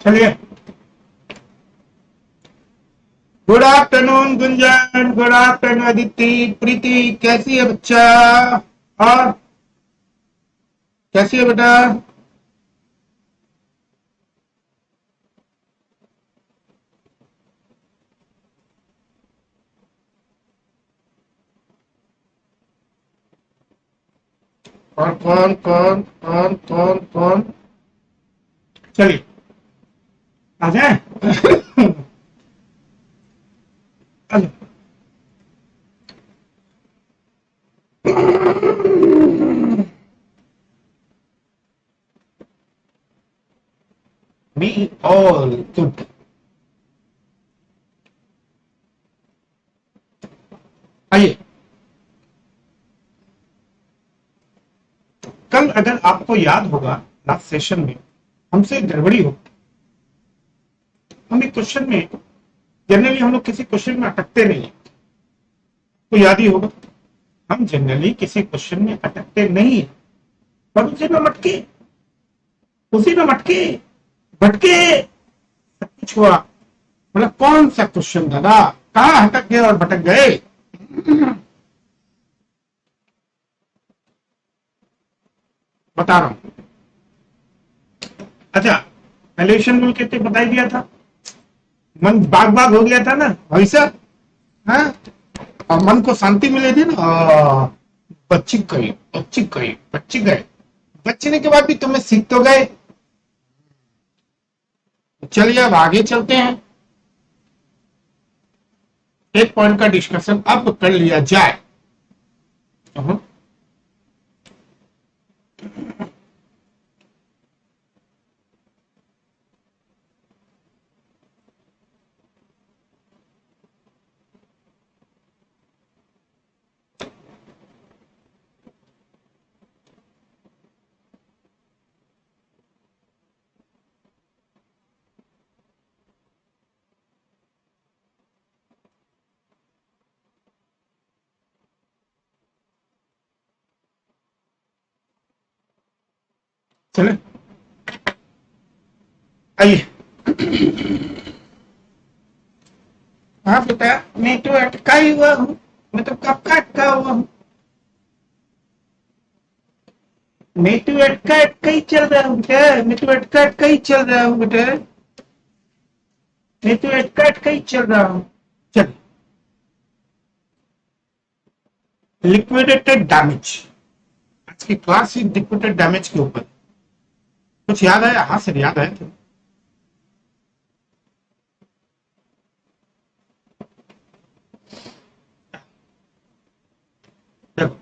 चलिए, good afternoon Gunjan, good afternoon Aditi, Preeti, कैसी है बच्चा? और कैसी है बेटा? और कौन कौन कौन कौन कौन? चलिए, आ जाए। Be all good. आइए, कल अगर आपको याद होगा लास्ट सेशन में हमसे गड़बड़ी हो, हम एक क्वेश्चन में जनरली हम लोग किसी क्वेश्चन में अटकते नहीं है, तो याद ही होगा। हम जनरली किसी क्वेश्चन में अटकते नहीं है, पर उसी में मटके भटके सब कुछ हुआ। मतलब कौन सा क्वेश्चन दादा, कहाँ हटक गए और भटक गए? बता रहा हूं। अच्छा, वैल्यूएशन रूल कहते बता ही दिया था। मन बाग बाग हो गया था ना वैसा। हाँ, और मन को शांति मिले थी ना। बच्ची गई, बच्ची गई, बच्ची गए। बचने के बाद भी तुम्हें सीख तो गए। चलिए अब आगे चलते हैं। एक पॉइंट का डिस्कशन अब कर लिया जाए। चले, आइए। हाँ बेटा, मैं तो अटका ही हुआ हूँ। मैं तो कब का अटका हुआ हूँ। मैं तो अटका अटका ही चल रहा हूँ बेटा। मैं तो अटका अटका ही चल रहा हूँ बेटा। मैं तो अटका अटका ही चल रहा हूँ। चल, लिक्विडेटेड डैमेज। आज की क्लास ही लिक्विडेटेड डैमेज के ऊपर। कुछ याद आया? हाँ सर, याद आया। देखो,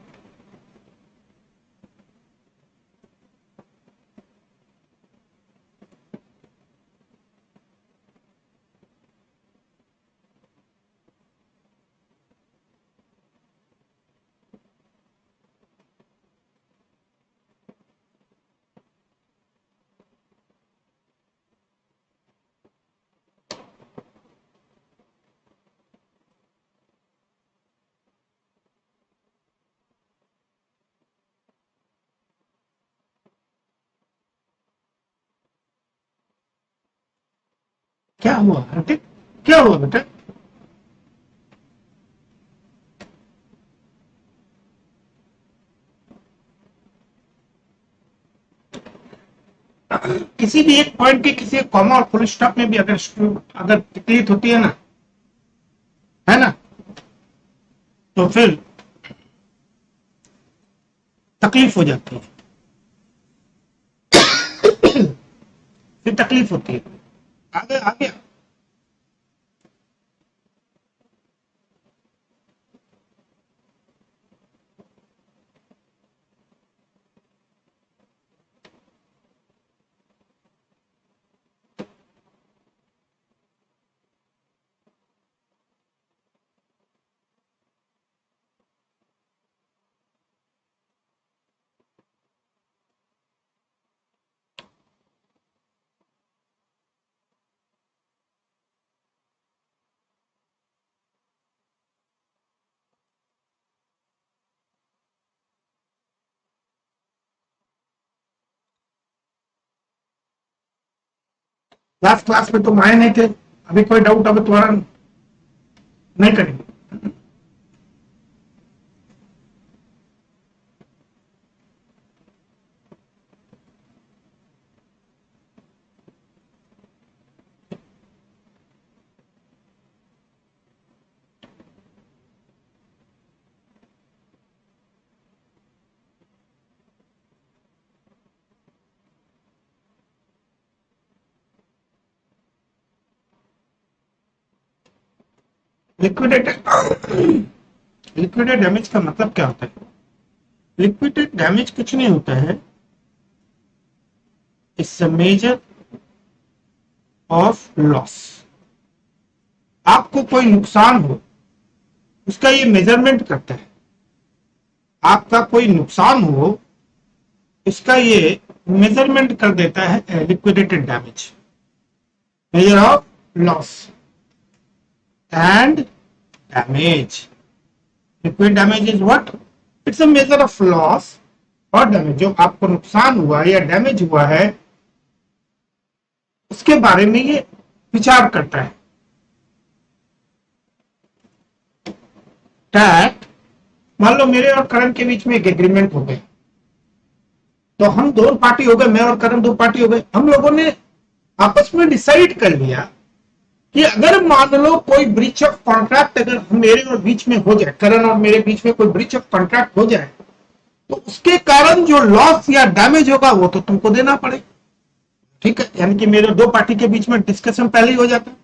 क्या हुआ हर्षित? क्या हुआ बेटा? किसी भी एक पॉइंट के किसी कॉमा और फुल स्टॉप में भी अगर तकलीफ होती है ना, तो फिर तकलीफ हो जाती है। फिर तकलीफ होती है। आगे आगे। लास्ट क्लास में तुम आए नहीं थे, अभी कोई डाउट अभी तुम्हारा नहीं करेंगे। लिक्विडेटेड लिक्विडेटेड डैमेज का मतलब क्या होता है? लिक्विडेटेड डैमेज कुछ नहीं होता है, it's a measure of loss. आपको कोई नुकसान हो उसका ये मेजरमेंट करता है। आपका कोई नुकसान हो इसका ये मेजरमेंट कर देता है liquidated damage, measure of loss and damage. Liquid damage is what? It's a measure of loss और डैमेज। जो आपको नुकसान हुआ या डैमेज हुआ है उसके बारे में ये विचार करता है। टैट, मान लो मेरे और करण के बीच में एक एग्रीमेंट हो गया, तो हम दो पार्टी हो गए, मैं और करण दो पार्टी हो गए। हम लोगों ने आपस में डिसाइड कर लिया कि अगर मान लो कोई ब्रीच ऑफ कॉन्ट्रैक्ट अगर मेरे और बीच में हो जाए, करण और मेरे बीच में कोई ब्रीच ऑफ कॉन्ट्रैक्ट हो जाए, तो उसके कारण जो लॉस या डैमेज होगा वो तो तुमको देना पड़ेगा। ठीक है, यानी कि मेरे दो पार्टी के बीच में डिस्कशन पहले ही हो जाता है।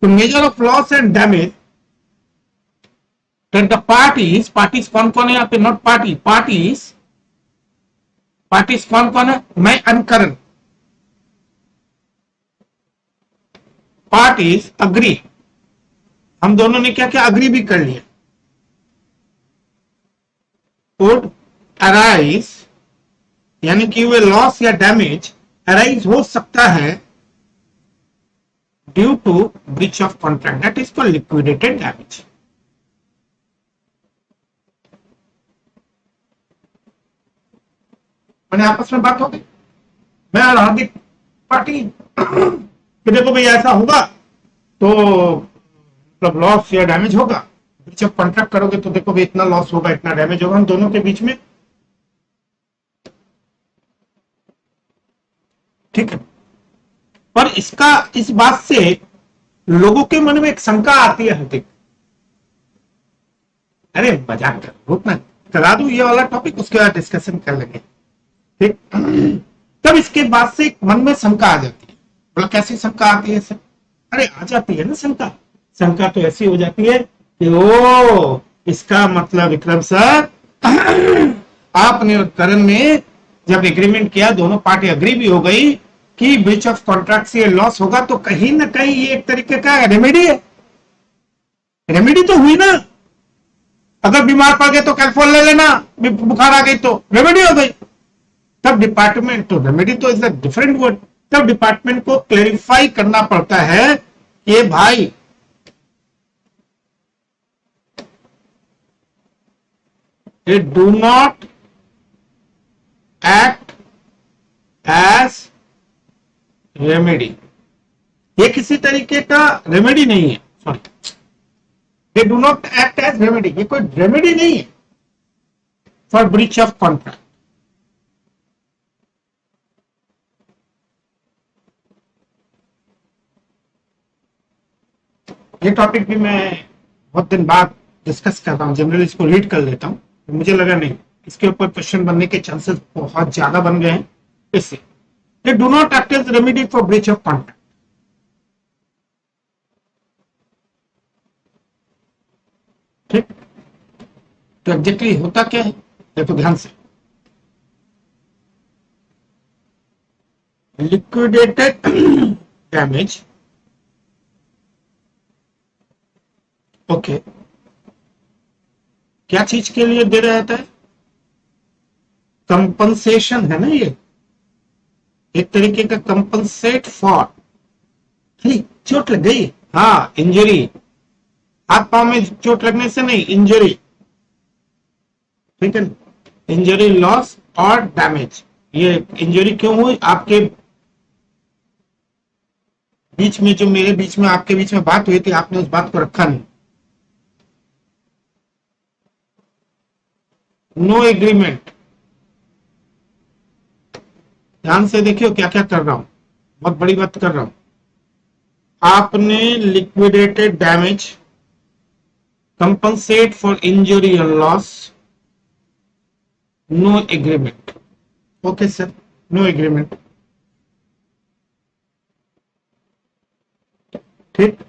तो measure of loss and damage, the parties, parties कौन कौन है यहाँ पे? नॉट पार्टी, पार्टीज, पार्टीज कौन कौन है? मैं एंड करण। पार्टीज अग्री, हम दोनों ने क्या क्या अग्री भी कर लिया। वुड अराइज, यानी कि वे लॉस या डैमेज अराइज हो सकता है due to breach of contract, that is called liquidated damage. मैंने आपस में बात हो गई, मैं और हार्दिक पार्टी कि देखो भाई ऐसा होगा तो मतलब लॉस या डैमेज होगा। ब्रीच ऑफ कॉन्ट्रैक्ट करोगे तो देखो भाई इतना लॉस होगा, इतना डैमेज होगा, हम दोनों के बीच में। ठीक है, पर इसका इस बात से लोगों के मन में एक शंका आती है, हार्दिक अरे मजाक कर, रुकना करा दूं ये वाला टॉपिक, उसके बाद डिस्कशन कर लेंगे। ठीक, तब इसके बाद से मन में शंका आ जाती है। बोला कैसी शंका आती है सर? अरे आ जाती है ना शंका। शंका तो ऐसी हो जाती है कि ओ इसका मतलब विक्रम सर आपने और करण ने जब एग्रीमेंट किया, दोनों पार्टी अग्री भी हो गई कि ब्रीच ऑफ कॉन्ट्रैक्ट से लॉस होगा, तो कहीं ना कहीं ये एक तरीके का रेमेडी है। रेमेडी तो हुई ना, अगर बीमार पड़ गए तो कैल्फोल ले लेना, बुखार आ गई तो रेमेडी हो गई। तब डिपार्टमेंट, तो रेमेडी तो इज अ डिफरेंट वर्ड, तब डिपार्टमेंट को क्लेरिफाई करना पड़ता है कि भाई it do not act as remedy, ये किसी तरीके का रेमेडी नहीं है। Sorry, they do not act as remedy, ये कोई रेमेडी नहीं है फॉर ब्रीच ऑफ कॉन्ट्रैक्ट। ये टॉपिक भी मैं बहुत दिन बाद डिस्कस कर रहा हूँ, जनरली इसको रीड कर लेता हूँ, मुझे लगा नहीं इसके ऊपर क्वेश्चन बनने के चांसेस बहुत ज्यादा बन गए हैं, इससे they do not act as remedy for breach of contract. ठीक, तो एग्जैक्टली होता क्या है देखो ध्यान से। लिक्विडेटेड डैमेज, ओके, क्या चीज के लिए दे रहा था? कंपनसेशन है ना, ये एक तरीके का कंपनसेट फॉर, चोट लग गई, हाँ इंजरी, हाथ पांव में चोट लगने से नहीं, इंजरी। ठीक है, इंजरी, लॉस और डैमेज। ये इंजरी क्यों हुई? आपके बीच में जो मेरे बीच में आपके बीच में बात हुई थी, आपने उस बात को रखा नहीं। No agreement. ध्यान से देखियो क्या क्या कर रहा हूं, बहुत बड़ी बात कर रहा हूं। आपने liquidated damage, compensate for injury और loss, no agreement. Okay sir, no agreement. ठीक।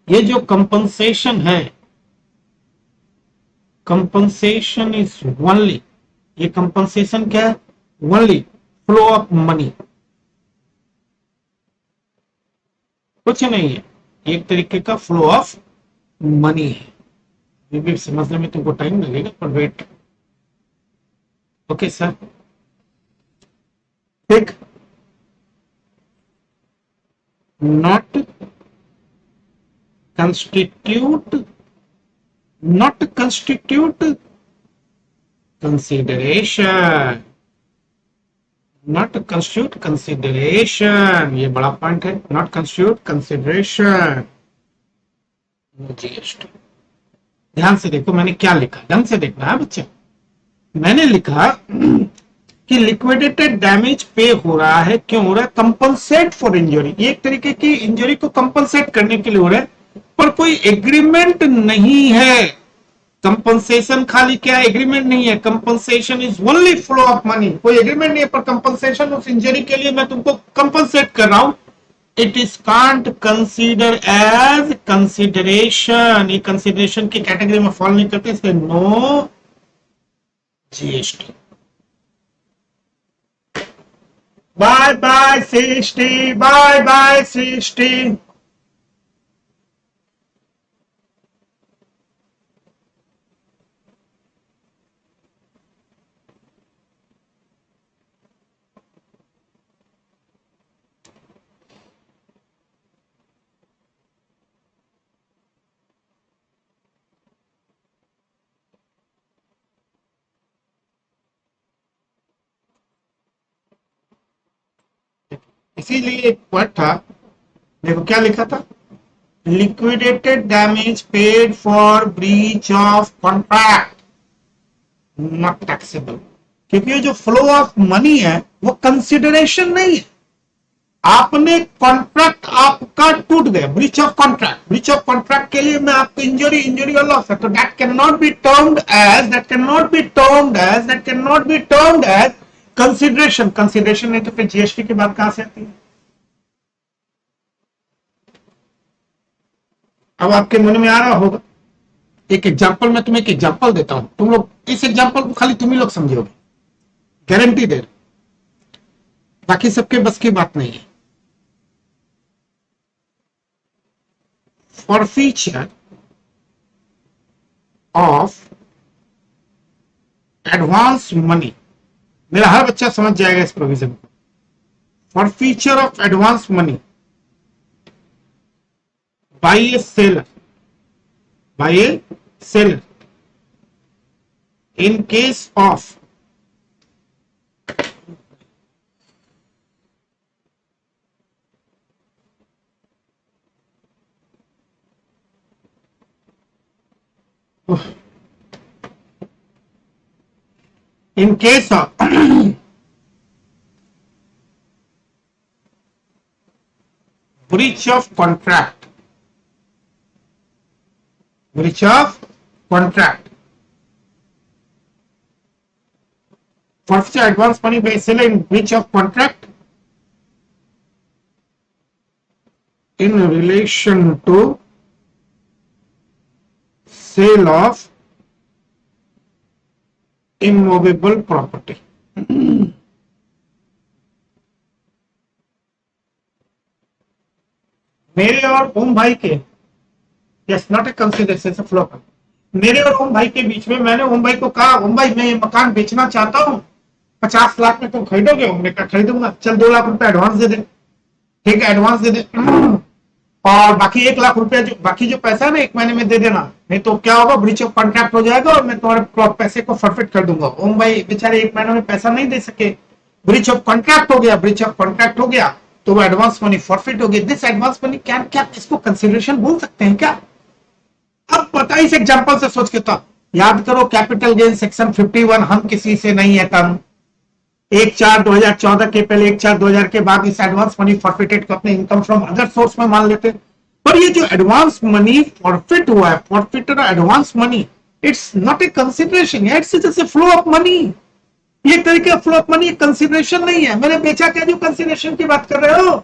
ये जो कंपनसेशन है, कंपनसेशन इज ओनली, ये कंपनसेशन क्या है? ओनली फ्लो ऑफ मनी, कुछ नहीं है, एक तरीके का फ्लो ऑफ मनी है। ये भी समझने में तुमको टाइम लगेगा, पर वेट। ओके सर, ठीक। Not constitute, not constitute consideration, not constitute consideration, ये बड़ा पॉइंट है। Not constitute consideration GST. ध्यान से देखो मैंने क्या लिखा, ढंग से देखना है बच्चे। मैंने लिखा कि लिक्विडेटेड डैमेज पे हो रहा है, क्यों हो रहा है? कंपनसेट फॉर इंजरी, एक तरीके की इंजरी को कंपनसेट करने के लिए हो रहा है, पर कोई एग्रीमेंट नहीं है। कंपनसेशन खाली क्या है? एग्रीमेंट नहीं है। Compensation is only flow of money, कोई एग्रीमेंट नहीं है, पर कंपनसेशन उस इंजरी के लिए मैं तुमको कंपनसेट कर रहा हूं। It is can't consider as consideration, ये कंसिडरेशन की कैटेगरी में फॉलो नहीं करते, इसलिए no GST. Bye bye Srishti, bye bye Srishti. इसीलिए एक वर्ड था, देखो क्या लिखा था, liquidated damage paid for breach of contract not taxable. क्योंकि ये जो फ्लो ऑफ मनी है वो कंसिडरेशन नहीं है। आपने कॉन्ट्रैक्ट आपका टूट गया, breach of contract, breach of contract के लिए मैं आपको इंजरी, इंजरी और लॉस है, तो that can not be termed as, that can not be termed as, that can not be termed as consideration. Consideration नहीं तो फिर जीएसटी की बात कहां से आती है? अब आपके मन में आ रहा होगा, एक एग्जांपल, मैं तुम्हें एक एग्जांपल देता हूं, तुम लोग इस एग्जांपल को खाली तुम ही लोग समझोगे, गारंटी दे, बाकी सबके बस की बात नहीं है। फॉरफीचर ऑफ एडवांस मनी, मेरा हर बच्चा समझ जाएगा इस प्रोविजन को। Forfeiture of advance money by A seller, by a seller in case of in case of breach of contract, breach of contract, forfeiture advance money by seller in breach of contract in relation to sale of immovable property. मेरे और ओम भाई के, yes not a consideration flow, मेरे और ओम भाई के बीच में मैंने ओम भाई को कहा, ओम भाई मैं ये मकान बेचना चाहता हूँ, 50 लाख में तुम खरीदोगे? हमने कहा खरीदूंगा, चल 2 लाख रुपए एडवांस दे दे। ठीक है, एडवांस दे दे, और बाकी 1 लाख रुपया जो बाकी जो पैसा है ना 1 महीने में दे देना, नहीं तो क्या होगा, ब्रीच ऑफ कॉन्ट्रैक्ट हो जाएगा और मैं तुम्हारे पैसे को फॉरफिट कर दूंगा। ओम भाई बेचारे 1 महीने में पैसा नहीं दे सके, ब्रीच ऑफ कॉन्ट्रैक्ट हो गया, ब्रीच ऑफ कॉन्ट्रैक्ट हो गया, तो वो एडवांस मनी फॉरफिट हो गई। दिस एडवांस मनी क्या क्या इसको कंसिडरेशन बोल सकते हैं क्या? अब पता इस एग्जांपल से सोच के तो याद करो, कैपिटल गेन सेक्शन 51 हम किसी से नहीं है कम। 1/4/2014 के पहले 1/4/2000 के बाद इस एडवांस मनी फॉरफिटेड को अपने इनकम फ्रॉम अदर सोर्स में मान लेते। पर ये जो एडवांस मनी फॉरफिट हुआ है, forfeited advance money, it's not a consideration, it's just a flow of money. ये तरीके फ्लो ऑफ मनी कंसिडरेशन नहीं है। मैंने बेचा क्या जो कंसिडरेशन की बात कर रहे हो?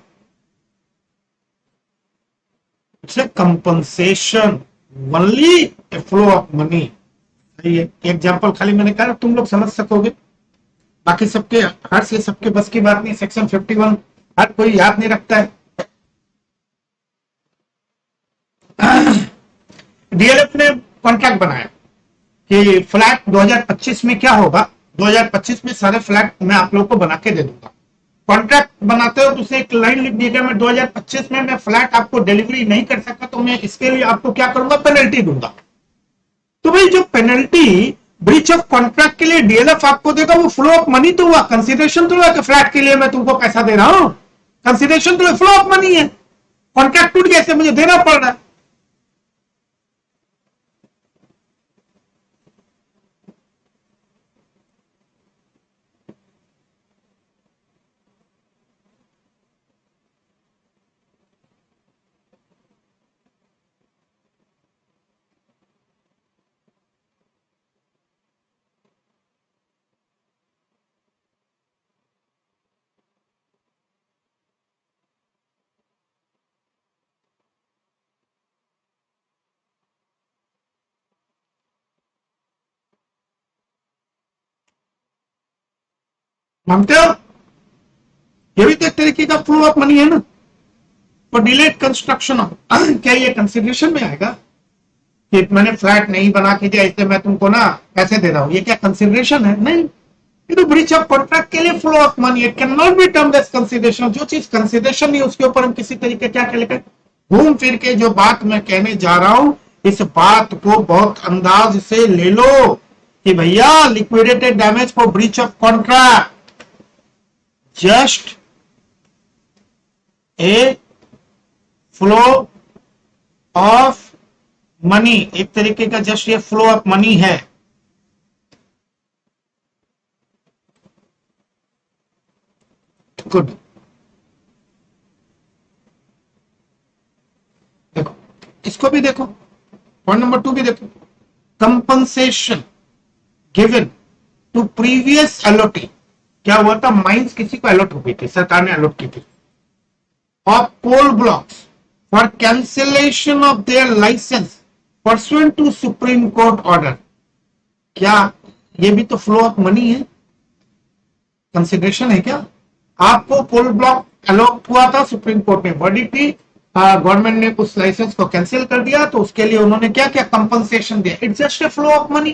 It's a compensation, only A flow of money. सही है, एग्जाम्पल खाली मैंने कहा तुम लोग समझ सकोगे, बाकी सबके हर से सबके बस की बात नहीं। सेक्शन 51 हर कोई याद नहीं रखता है। डीएलएफ ने कॉन्ट्रैक्ट बनाया कि फ्लैट 2025 में क्या होगा, 2025 में सारे फ्लैट मैं आप लोगों को बना के दे दूंगा। कॉन्ट्रैक्ट बनाते हो तो उसे एक लाइन लिख दीजिएगा, मैं 2025 में मैं फ्लैट आपको डिलीवरी नहीं कर सका तो मैं इसके लिए आपको क्या करूंगा, पेनल्टी दूंगा। तो भाई जो पेनल्टी ब्रीच ऑफ कॉन्ट्रैक्ट के लिए डीएलएफ आपको देगा वो फ्लो ऑफ मनी तो हुआ, कंसिडरेशन तो हुआ कि फ्लैट के लिए मैं तुमको पैसा दे रहा हूं। कंसिडरेशन तो फ्लो ऑफ मनी है, कॉन्ट्रैक्ट टूट गया, मुझे देना पड़ रहा है। मानते हो? ये भी तो एक तरीके का फ्लो ऑफ मनी है ना। और डिलेड कंस्ट्रक्शन क्या ये कंसिडरेशन में आएगा कि मैंने फ्लैट नहीं बना के दिया इसलिए मैं तुमको ना पैसे दे रहा हूं, ये क्या कंसिडरेशन है? नहीं, ये तो ब्रीच ऑफ कॉन्ट्रैक्ट के लिए flow of money, it can not be termed as consideration. जो चीज कंसिडरेशन नहीं उसके ऊपर हम किसी तरीके क्या कर लेते। घूम फिर के जो बात मैं कहने जा रहा हूं, इस बात को बहुत अंदाज से ले लो कि भैया liquidated damage for breach of contract just a flow of money, एक तरीके का जस्ट ये फ्लो ऑफ मनी है। गुड, देखो इसको भी देखो, पॉइंट नंबर 2 भी देखो। Compensation given to previous allottee, क्या हुआ था, माइंस किसी को अलॉट हो गई थी, सरकार ने अलॉट की थी, of coal blocks for cancellation of their licence pursuant to supreme court order. क्या ये भी तो फ्लो ऑफ मनी है, कंसिडरेशन है क्या? आपको कोल ब्लॉक अलॉट हुआ था, सुप्रीम कोर्ट में वर्डिक्ट थी, गवर्नमेंट ने उस लाइसेंस को कैंसिल कर दिया, तो उसके लिए उन्होंने क्या क्या कंपनसेशन दिया। It's just a flow of money.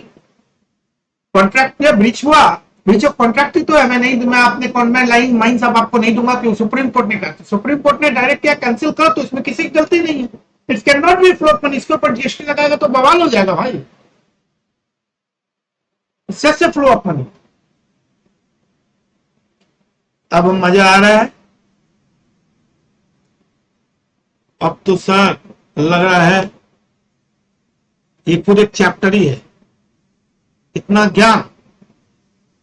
Contract में ब्रीच हुआ, ब्रीच ऑफ कॉन्ट्रैक्ट ही तो है। मैं अपने कॉन्ट्रैक्ट लाइन माइंस अब आपको नहीं दूंगा, क्यों? सुप्रीम कोर्ट ने कहा, सुप्रीम कोर्ट ने डायरेक्ट क्या कैंसिल करो, तो इसमें किसी की गलती नहीं है। It can not B flow of money. इसके ऊपर जीएसटी लगाएगा तो बवाल हो जाएगा भाई। It's just a flow of money. अब मजा आ रहा है? अब तो सर लग रहा है ये पूरे चैप्टर ही है, इतना ज्ञान।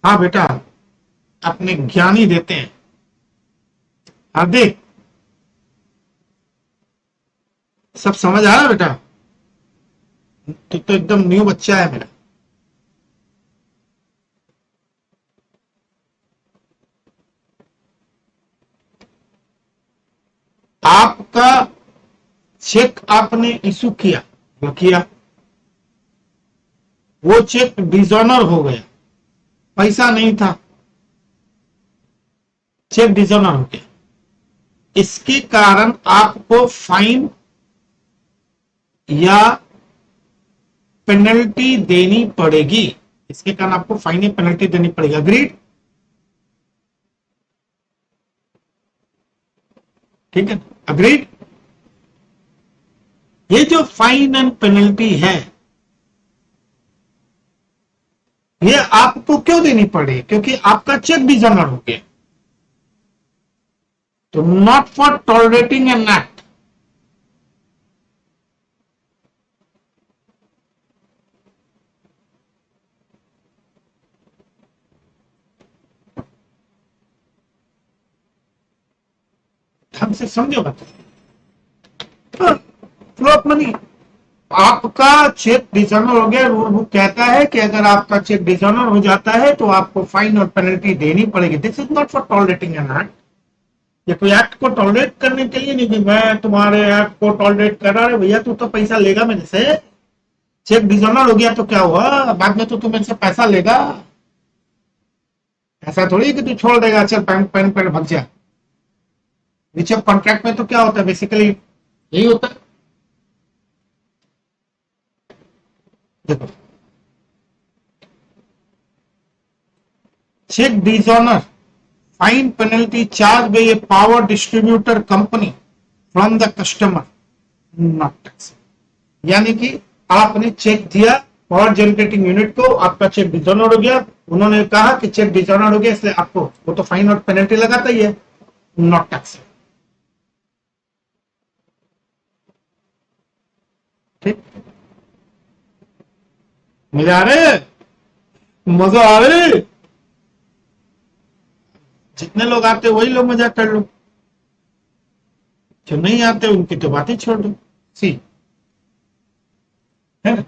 हाँ बेटा, अपने ज्ञान ही देते हैं। हार्दिक, सब समझ आ रहा है बेटा? तो एकदम न्यू बच्चा है मेरा। आपका चेक आपने इशू किया, वो किया, वो चेक डिसऑनर हो गया, पैसा नहीं था, चेक डिसऑनर हो गया, इसके कारण आपको फाइन या पेनल्टी देनी पड़ेगी। इसके कारण आपको फाइन या पेनल्टी देनी पड़ेगी। अग्रीड? ठीक है, अग्रीड? ये जो फाइन एंड पेनल्टी है ये आपको क्यों देनी पड़े? क्योंकि आपका चेक डिसऑनर हो गया। तो not for tolerating an act, ढंग से समझो बात। फ्लो ऑफ मनी, आपका चेक डिसऑनर हो गया, रूल बुक कहता है कि अगर आपका चेक डिसऑनर हो जाता है तो आपको फाइन और पेनल्टी देनी पड़ेगी। This is not for tolerating an act. ये कोई एक्ट को टॉलरेट करने के लिए नहीं कि मैं तुम्हारे एक्ट को टॉलरेट कर रहा है। भैया तू तो पैसा लेगा मेरे से, चेक डिसऑनर हो गया तो क्या हुआ, बाद में तो तू मेरे से पैसा लेगा। ऐसा थोड़ी कि तू छोड़ देगा, चल पैन पैन पैन भाग जा। नीचे कॉन्ट्रैक्ट में तो क्या होता है, बेसिकली यही होता है। देखो, cheque dishonour, fine penalty charge by a power distributor company from the customer, not tax. यानी कि आपने चेक दिया पावर जनरेटिंग यूनिट को, आपका चेक डिसऑनर हो गया, उन्होंने कहा कि चेक डिसऑनर हो गया इसलिए आपको वो तो फाइन और पेनल्टी लगाता ही है, नॉट टैक्स। ठीक, मजा आ रहे, मजा आ रहे। जितने लोग आते वही लोग मजाक कर लो, जो नहीं आते उनकी तो बातें छोड़ दो। सी है ना।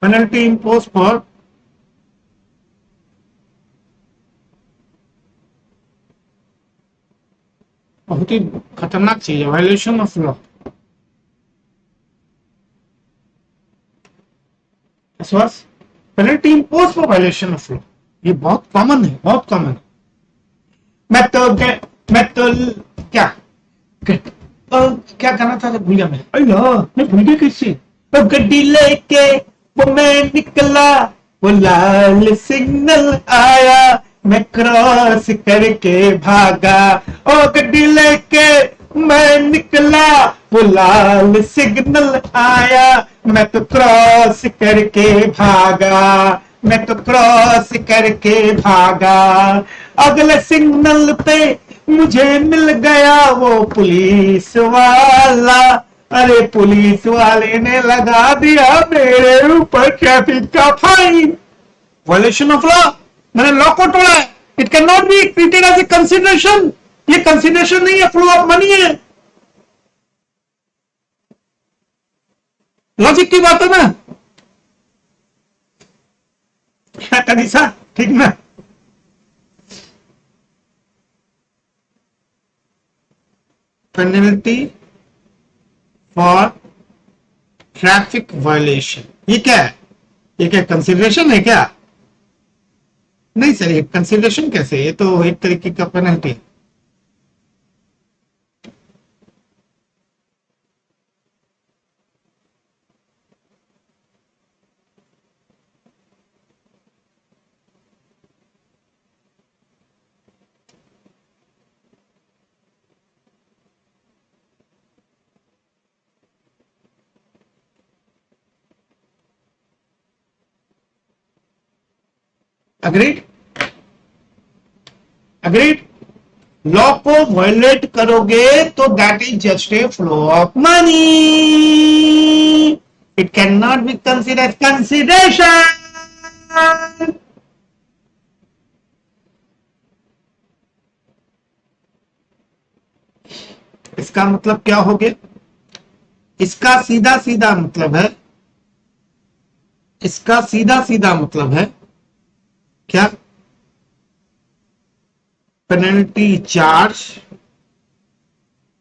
पेनल्टी इम्पोज फॉर, बहुत ही खतरनाक चीज है, violation of law. Penalty impose for violation of law, ये बहुत कॉमन है, बहुत कॉमन है। मैं तो क्या क्या करना था, भूल गया मैं भूल गया कैसे। तो गड्डी लेके वो मैं निकला, वो लाल सिग्नल आया, मैं क्रॉस करके भागा। ओ गड्डी लेके मैं निकला, वो लाल सिग्नल आया, मैं तो क्रॉस करके भागा, मैं तो क्रॉस करके भागा। अगले सिग्नल पे मुझे मिल गया वो पुलिस वाला, अरे पुलिस वाले ने लगा दिया मेरे ऊपर ट्रैफिक का फाइन। वायलेशन ऑफ लॉ, मैंने लॉ को तोड़ा है। It can not be treated as a consideration, ये कंसिडरेशन नहीं है, फ्लो ऑफ मनी है। लॉजिक की बात है ना, क्या कनीसा, ठीक ना। पेनल्टी फॉर ट्रैफिक वायलेशन, ये क्या है, ये क्या कंसिडरेशन है क्या? नहीं सर, ये कंसिडरेशन कैसे, ये तो एक तरीके का पेनल्टी है। Agreed, agreed. लॉ को वायलेट करोगे तो that is just a flow of money, it can not be considered consideration. इसका मतलब क्या हो गया, इसका सीधा सीधा मतलब है, इसका सीधा सीधा मतलब है क्या, penalty charge,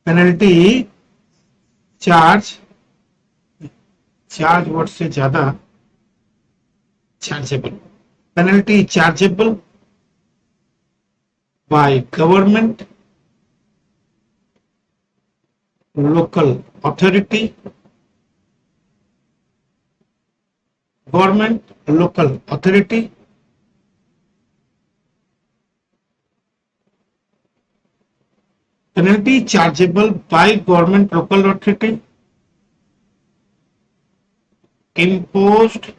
penalty charge, charge word से ज्यादा chargeable, penalty chargeable by government, local authority, government, local authority, penalty chargeable by government, local authority, imposed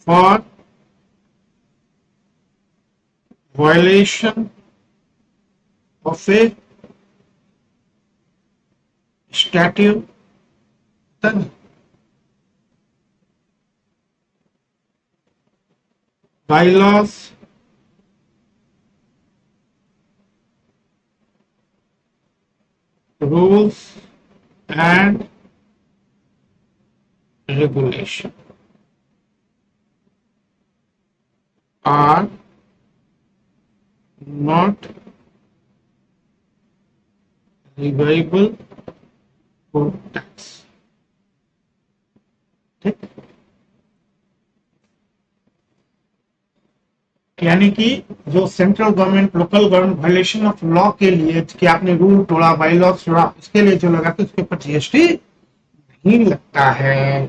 for violation of a statute, then bylaws, rules and regulation are not reviewable for tax. ठीक, यानी कि जो central government local government violation of law के लिए कि आपने rule तोड़ा, by law तोड़ा, उसके लिए जो लगा तो उसके ऊपर जीएसटी नहीं लगता है।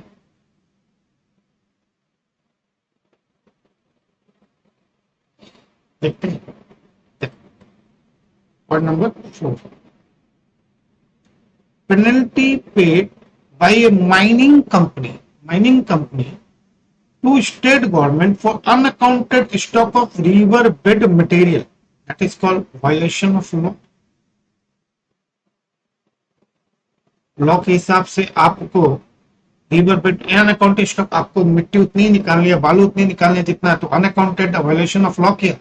देखते हैं point number 4, penalty paid by A mining company to state government for unaccounted stock of river bed material, that is called violation of law. Law के हिसाब से आपको रिवर बेड अनअकाउंटेड स्टॉक, आपको मिट्टी उतनी निकालनी है, बालू उतनी निकालनी है जितना है, तो अनअकाउंटेड वायलेशन ऑफ लॉ किया।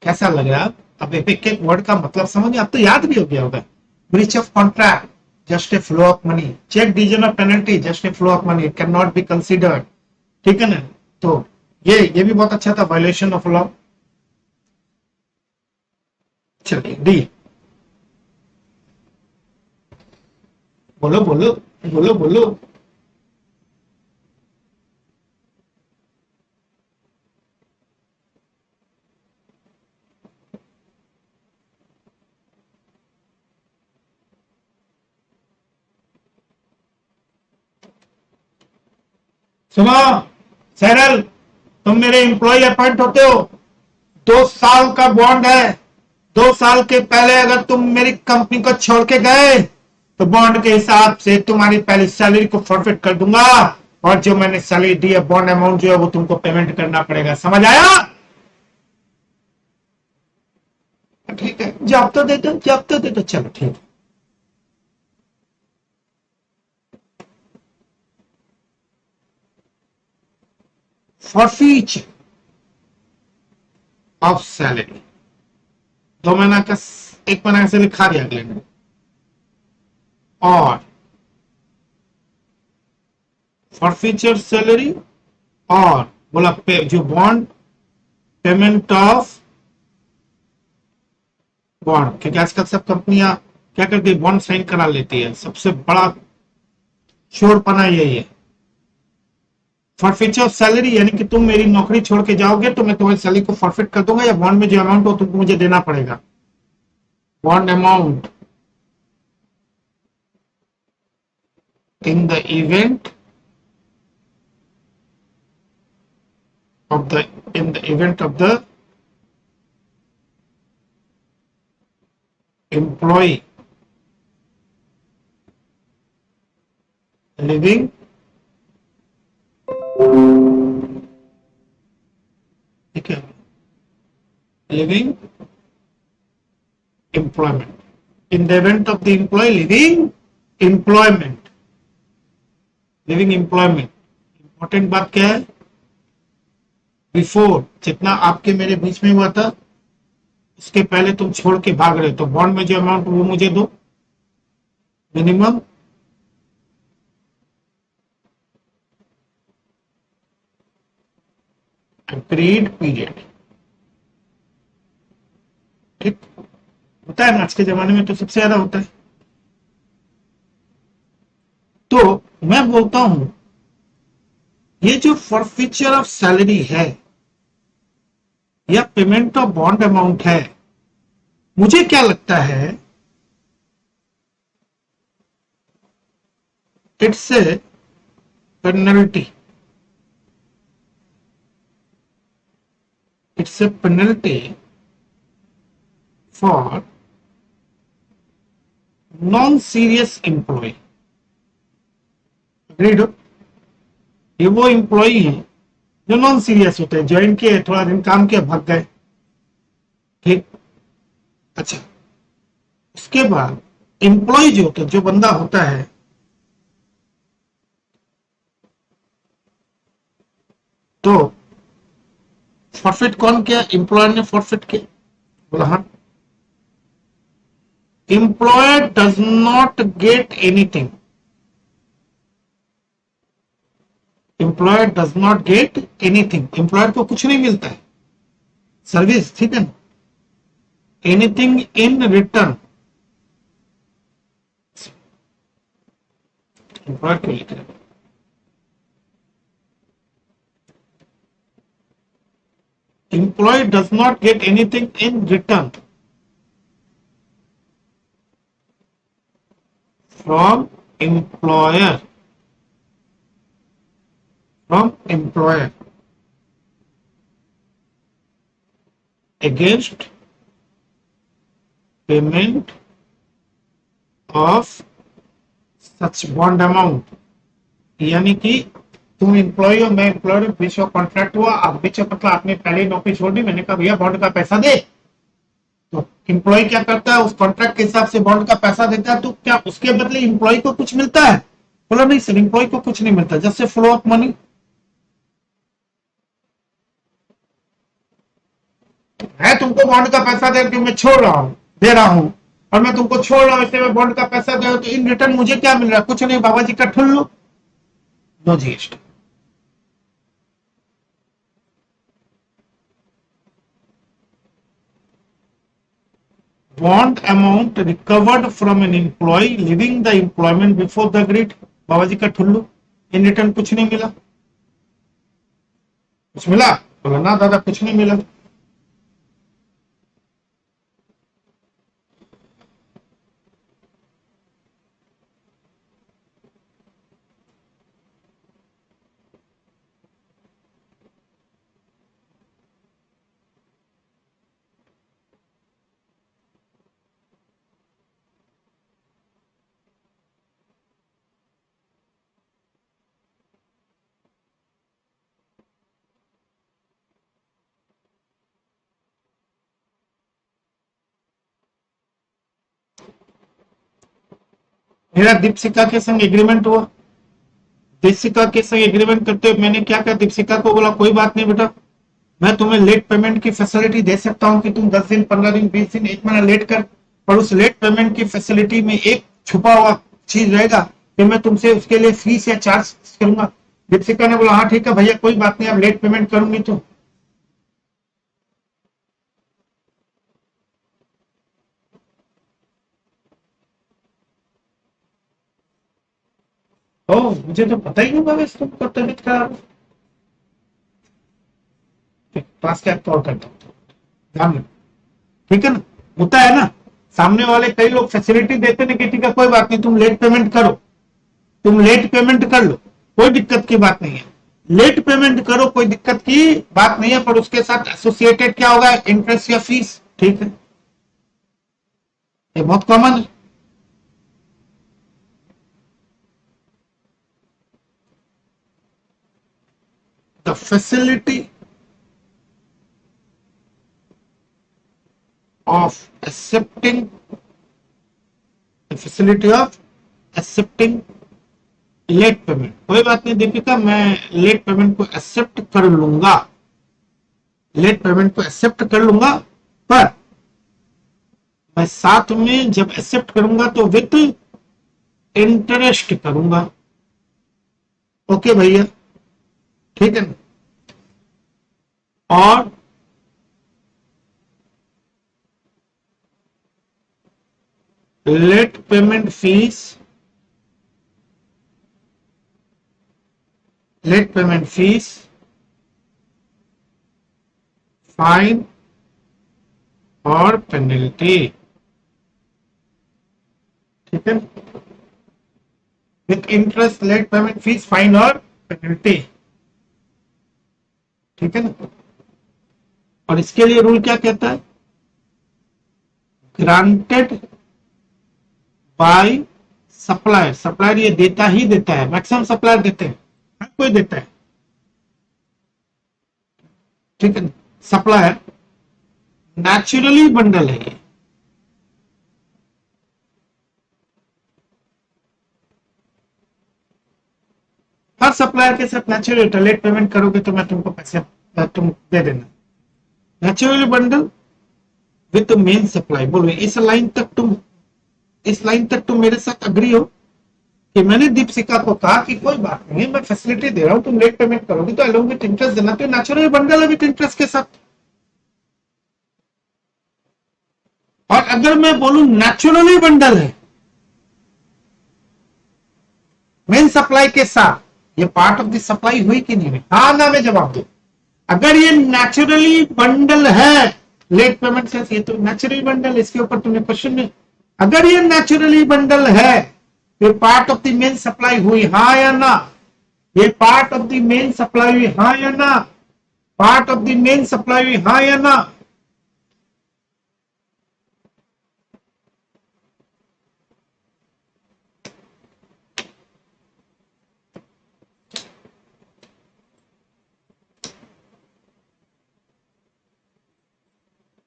कैसा लग रहा है? अब एक वर्ड का मतलब समझ, आप तो याद भी हो गया होगा। Breach of contract, just a flow of money, check division of penalty, just a flow of money, it cannot be considered, ठीक है ना? तो ये भी बहुत अच्छा था, वायलेशन ऑफ लॉ। चलिए डी, बोलो बोलो बोलो बोलो। सुनो सैरल, तुम मेरे एम्प्लॉय अपॉइंट होते हो, 2 साल का बॉन्ड है। 2 साल के पहले अगर तुम मेरी कंपनी को छोड़ के गए तो बॉन्ड के हिसाब से तुम्हारी पहली सैलरी को फॉरफिट कर दूंगा, और जो मैंने सैलरी दी है, बॉन्ड अमाउंट जो है वो तुमको पेमेंट करना पड़ेगा। समझ आया? ठीक है, जब तो दे दो, जब तो दे दो, चलो ठीक है। forfeiture ऑफ सैलरी, 2 महीना का, 1 महीना से लिखा दिया अगले में, और फॉरफीचर सैलरी, और बोला जो बॉन्ड, पेमेंट ऑफ बॉन्ड, क्योंकि आजकल सब कंपनियां क्या करती है, बॉन्ड साइन करा लेती है। सबसे बड़ा चोरपना यही है। फॉरफीचर ऑफ सैलरी यानी कि तुम मेरी नौकरी छोड़ के जाओगे तो मैं तुम्हारी सैलरी को फॉरफिट कर दूंगा, या बॉन्ड में जो अमाउंट हो तुमको मुझे देना पड़ेगा। Bond amount in the event of the employee living ठीक है, living employment, in the event of the employee living employment, important बात क्या है, बिफोर, जितना आपके मेरे बीच में हुआ था उसके पहले तुम छोड़ के भाग रहे, तो बॉन्ड में जो अमाउंट वो मुझे दो, मिनिमम अग्रीड पीरियड। ठीक होता है ना, आज के जमाने में तो सबसे ज्यादा होता है। तो मैं बोलता हूं ये जो फॉरफीचर ऑफ सैलरी है या पेमेंट ऑफ बॉन्ड अमाउंट है, मुझे क्या लगता है it's a penalty, it's a penalty for non serious employ. Agreed हो? ये वो एम्प्लॉय हैं जो नॉन सीरियस होते हैं, ज्वाइन किए, थोड़ा दिन काम किया, भाग गए। ठीक, अच्छा, उसके बाद एम्प्लॉय जो होता है, जो बंदा होता है, तो फॉरफिट कौन किया? एम्प्लॉयर ने फॉरफिट किया। बोला हाँ। Employer does not get anything, employer does not get anything, employer को कुछ नहीं मिलता है, सर्विस, ठीक है ना, एनीथिंग इन रिटर्न। एम्प्लॉयर क्यों लिख रहे? Employ does not get anything in return from employer, from employer against payment of such bond amount। यानी कि तुम एम्प्लॉय हो, मैं एम्प्लॉयर हूं, बीच में कॉन्ट्रैक्ट हुआ, आप बीच में मतलब आपने पहले ही नौकरी छोड़ दी, मैंने कहा भैया बॉन्ड का पैसा दे, तो एम्प्लॉय क्या करता है, उस कॉन्ट्रैक्ट के हिसाब से बॉन्ड का पैसा देता है, तो क्या उसके बदले एम्प्लॉय को कुछ मिलता है? बोला नहीं सर, एम्प्लॉय को कुछ नहीं मिलता, जैसे फ्लो ऑफ मनी। मैं तुमको बॉन्ड का पैसा दे के मैं छोड़ रहा हूं, दे रहा हूं, और मैं तुमको छोड़ रहा हूं, इसलिए मैं बॉन्ड का पैसा दे रहा हूं, तो इन रिटर्न मुझे क्या मिल रहा है? कुछ नहीं, बाबा जी का ठुल्लू, no GST. Bond amount recovered from an employee leaving the employment before the agreed, बाबा जी का ठुल्लू, इन रिटर्न कुछ नहीं मिला। कुछ मिला? बोला ना दादा, कुछ नहीं मिला। मेरा दीपशिका के संग एग्रीमेंट हुआ, दीपशिका के संग एग्रीमेंट करते हुए मैंने क्या कहा, दीपशिका को बोला कोई बात नहीं बेटा, मैं तुम्हें लेट पेमेंट की फैसिलिटी दे सकता हूं कि तुम 10 दिन, 15 दिन, 20 दिन, एक महीना लेट कर, पर उस लेट पेमेंट की फैसिलिटी में एक छुपा हुआ चीज रहेगा कि मैं तुमसे उसके लिए फीस या चार्ज करूंगा। दीपशिका ने बोला हाँ ठीक है भैया, कोई बात नहीं, अब लेट पेमेंट करूंगी तो। ओ, मुझे तो पता ही नहीं होगा तुमको तबीयत खराब है। क्लास कैब कॉल करता हूँ, ध्यान रखो, ठीक है ना? होता है ना, सामने वाले कई लोग फैसिलिटी देते हैं कि ठीक है कोई बात नहीं, तुम लेट पेमेंट करो, तुम लेट पेमेंट कर लो, कोई दिक्कत की बात नहीं है, लेट पेमेंट करो, कोई दिक्कत की बात नहीं है, पर उसके साथ एसोसिएटेड क्या होगा? इंटरेस्ट या फीस, ठीक है, ये बहुत कॉमन है। The facility of accepting, the facility of accepting late payment, कोई बात नहीं दीपिका, मैं लेट पेमेंट को एक्सेप्ट कर लूंगा, लेट पेमेंट को एक्सेप्ट कर लूंगा, पर मैं साथ में जब एक्सेप्ट करूंगा तो विथ इंटरेस्ट करूंगा। ओके भैया, ठीक है ना? और late payment fees late payment fees, fine और पेनल्टी। ठीक है, with interest, late payment fees, fine और पेनल्टी। ठीक है ना। और इसके लिए रूल क्या कहता है? Granted by supplier. सप्लायर ये देता ही देता है, मैक्सिमम सप्लायर देते हैं, हर कोई देता है। ठीक है, सप्लायर नेचुरली बंडल है ये। हर सप्लायर के साथ नेचुरल लेट पेमेंट करोगे तो मैं तुमको पैसे तुम दे देना। Naturally bundle with main supply. बोलो इस लाइन तक तुम मेरे साथ अग्री हो कि मैंने दीपशिका को कहा कि कोई बात नहीं, मैं फैसिलिटी दे रहा हूं, तुम लेट पेमेंट करोगे तो अलोंग विथ इंटरेस्ट देना, तो नेचुरली बंडल है विथ इंटरेस्ट के साथ। और अगर मैं बोलूं नेचुरली बंडल है मेन सप्लाई के साथ, ये पार्ट ऑफ द सप्लाई हुई कि नहीं हुई? हाँ ना में जवाब दो। अगर ये नेचुरली बंडल है लेट पेमेंट से, ये तो नेचुरली बंडल, इसके ऊपर तुमने क्वेश्चन में, अगर ये नेचुरली बंडल है, ये part of the main supply हुई, हाँ या ना? ये part of the main supply हुई, हाँ या ना? Part of the main supply हुई, हाँ या ना?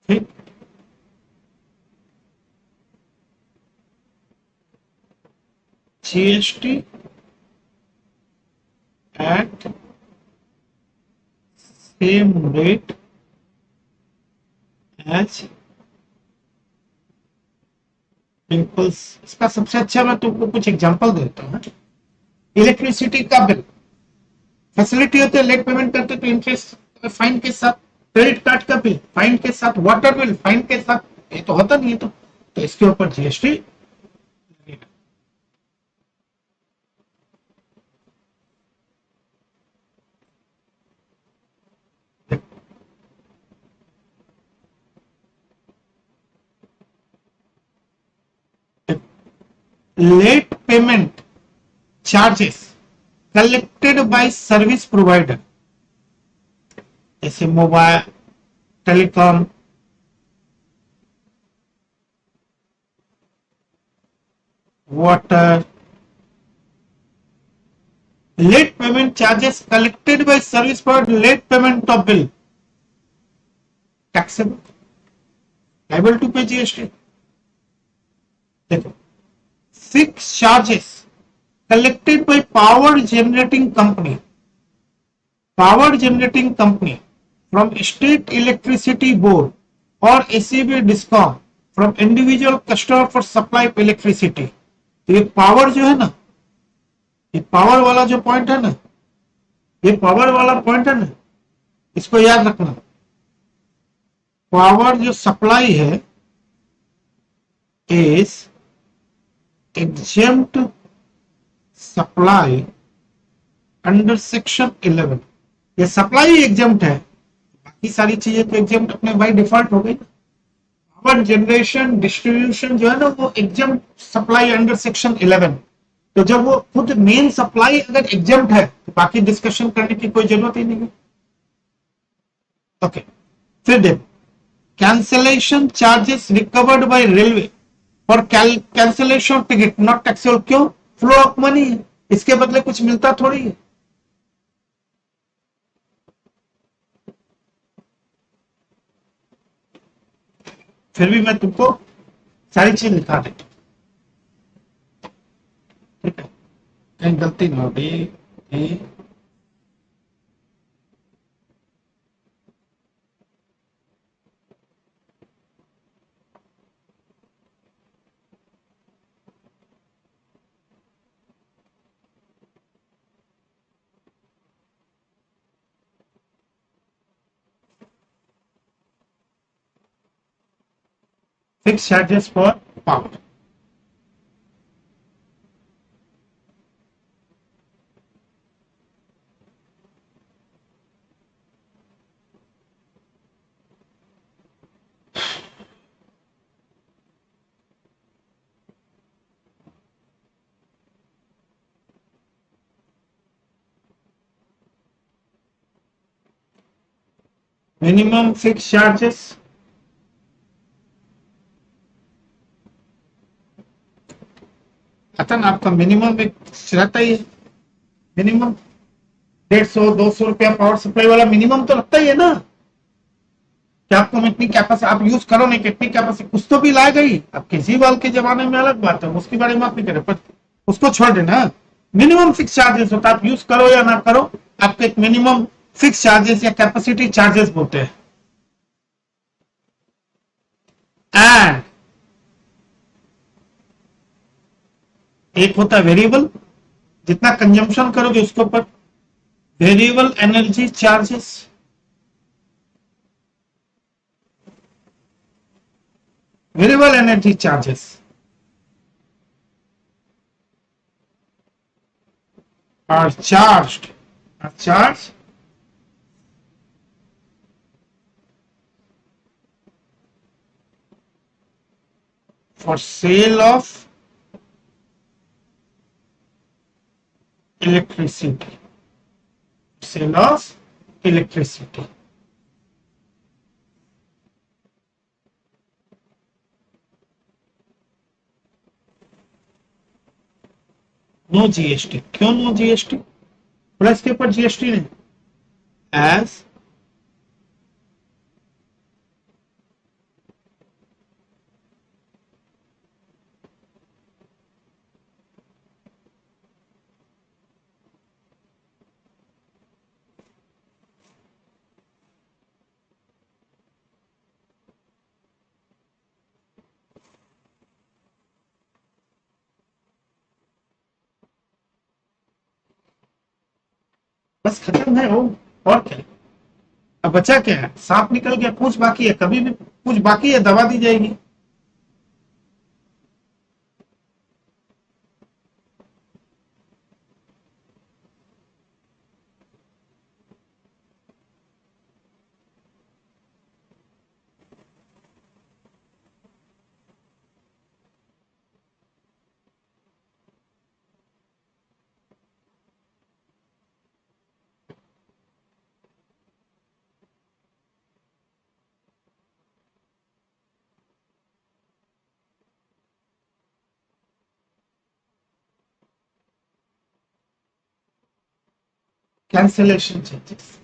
ठीक, GST at same rate as pimples. इसका सबसे अच्छा मैं तुमको कुछ एग्जांपल देता हूँ। इलेक्ट्रिसिटी का बिल, फैसिलिटी होते है लेट पेमेंट करते तो इंटरेस्ट फाइन के साथ, क्रेडिट कार्ड का बिल फाइन के साथ, वाटर बिल फाइन के साथ, ये तो होता नहीं है। तो इसके ऊपर GST. Late payment charges collected by service provider, जैसे mobile, telecom, water, late payment charges collected by service provider, late payment of bill taxable, liable to pay GST. देखो, fix charges collected by power generating company from state electricity board or ACB discom from individual customer for supply of electricity। तो ये power जो है ना, ये power वाला जो point है ना, ये पावर वाला पॉइंट है ना, इसको याद रखना। पावर जो सप्लाई है is exempt supply under section 11। ये सप्लाई एग्जाम्प्ट है, बाकी सारी चीजें तो एग्जाम्प्ट अपने बाय डिफॉल्ट हो गई। पावर जनरेशन डिस्ट्रीब्यूशन जो है ना, वो एग्जाम्प्ट सप्लाई अंडर सेक्शन 11। तो जब वो खुद मेन सप्लाई अगर एग्जाम्प्ट है तो बाकी डिस्कशन करने की कोई जरूरत ही नहीं है। ओके, फिर देखो, cancellation charges recovered by railway for cancellation ticket not taxable. क्यों? फ्लो ऑफ मनी है, इसके बदले कुछ मिलता थोड़ी है। फिर भी मैं तुमको सारी चीज लिखा देता हूं, ठीक है, कहीं गलती ना हो। Fix charges for power, minimum fix charges, आता ना आपका मिनिमम एक रहता ही है, मिनिमम 150-200 रुपया पावर सप्लाई वाला मिनिमम तो लगता ही है ना, कि आपको इतनी कैपेसिटी आप यूज करो नहीं, कितनी कैपेसिटी कुछ तो भी लाएगा ही। अब केजरीवाल के जमाने में अलग बात है, उसके बारे में आप नहीं करें, पर उसको छोड़ देना। मिनिमम फिक्स चार्जेस होता है, आप यूज करो या ना करो, आपके एक मिनिमम फिक्स चार्जेस या कैपेसिटी चार्जेस बोलते हैं। एंड एक होता है वेरिएबल, जितना कंजम्पशन करोगे उसके ऊपर, variable energy charges. Variable energy charges are charged for sale of electricity. Sale of electricity. No GST, क्यों नो जीएसटी? प्लस के ऊपर जीएसटी नहीं, एज बस खत्म है वो, और क्या। अब बचा क्या है? सांप निकल गया, पूछ बाकी है, कभी भी पूछ बाकी है दबा दी जाएगी। Cancellation charges,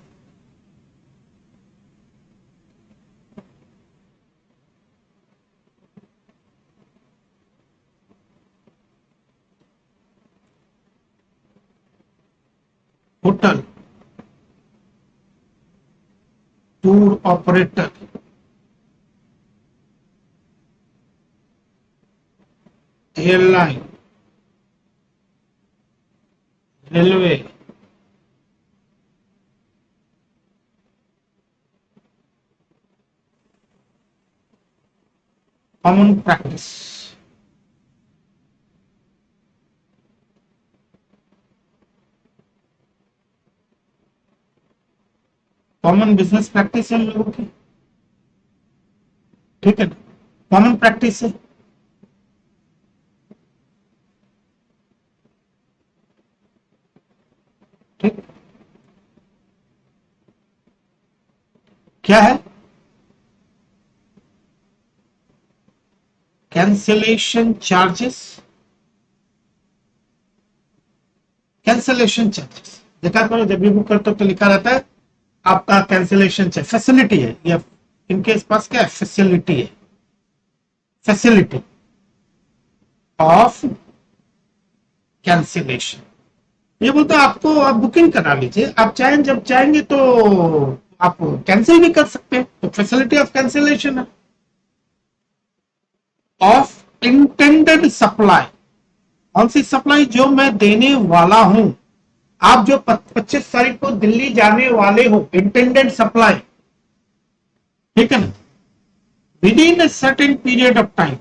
hotel, tour operator, airline, railway, common practice, common business practice है हम लोगों की, ठीक है ना, कॉमन प्रैक्टिस है। ठीक, क्या है? कैंसिलेशन चार्जेस, कैंसिलेशन चार्जेस देखा करो, जब भी बुक करते हो तो लिखा रहता है आपका कैंसिलेशन चार्ज, फैसिलिटी है या इनके पास क्या है, फैसिलिटी है, फैसिलिटी ऑफ कैंसिलेशन। ये बोलते हैं आपको, आप बुकिंग करा लीजिए, आप चाहें जब चाहेंगे तो आप कैंसिल भी कर सकते हैं, तो फैसिलिटी ऑफ कैंसिलेशन है। ऑफ इंटेंडेड सप्लाई, कौन सी सप्लाई? जो मैं देने वाला हूं, आप जो 25 तारीख को दिल्ली जाने वाले हो, इंटेंडेड सप्लाई, ठीक है ना, with in a certain period of time,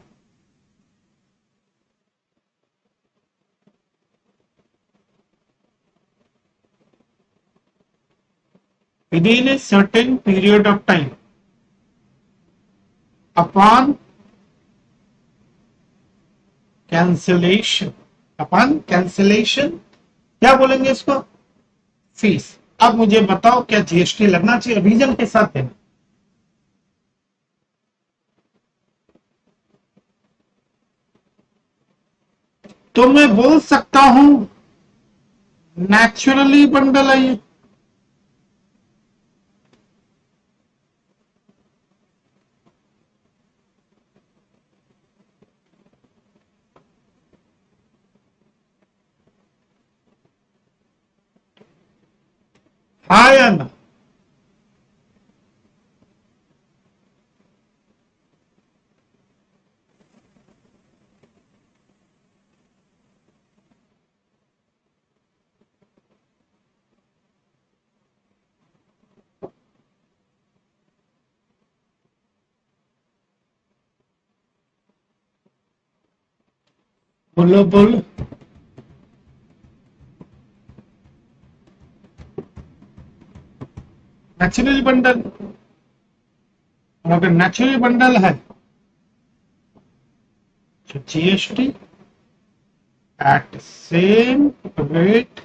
within a certain period of time upon cancellation, upon cancellation क्या बोलेंगे इसको? फीस। अब मुझे बताओ क्या जीएसटी लगना चाहिए? रीजन के साथ देना, तो मैं बोल सकता हूं नेचुरली बंडल है ये। हाँ या ना? बोलो बोलो। नेचुरल बंडल, और अगर नेचुरल बंडल है तो GST at same rate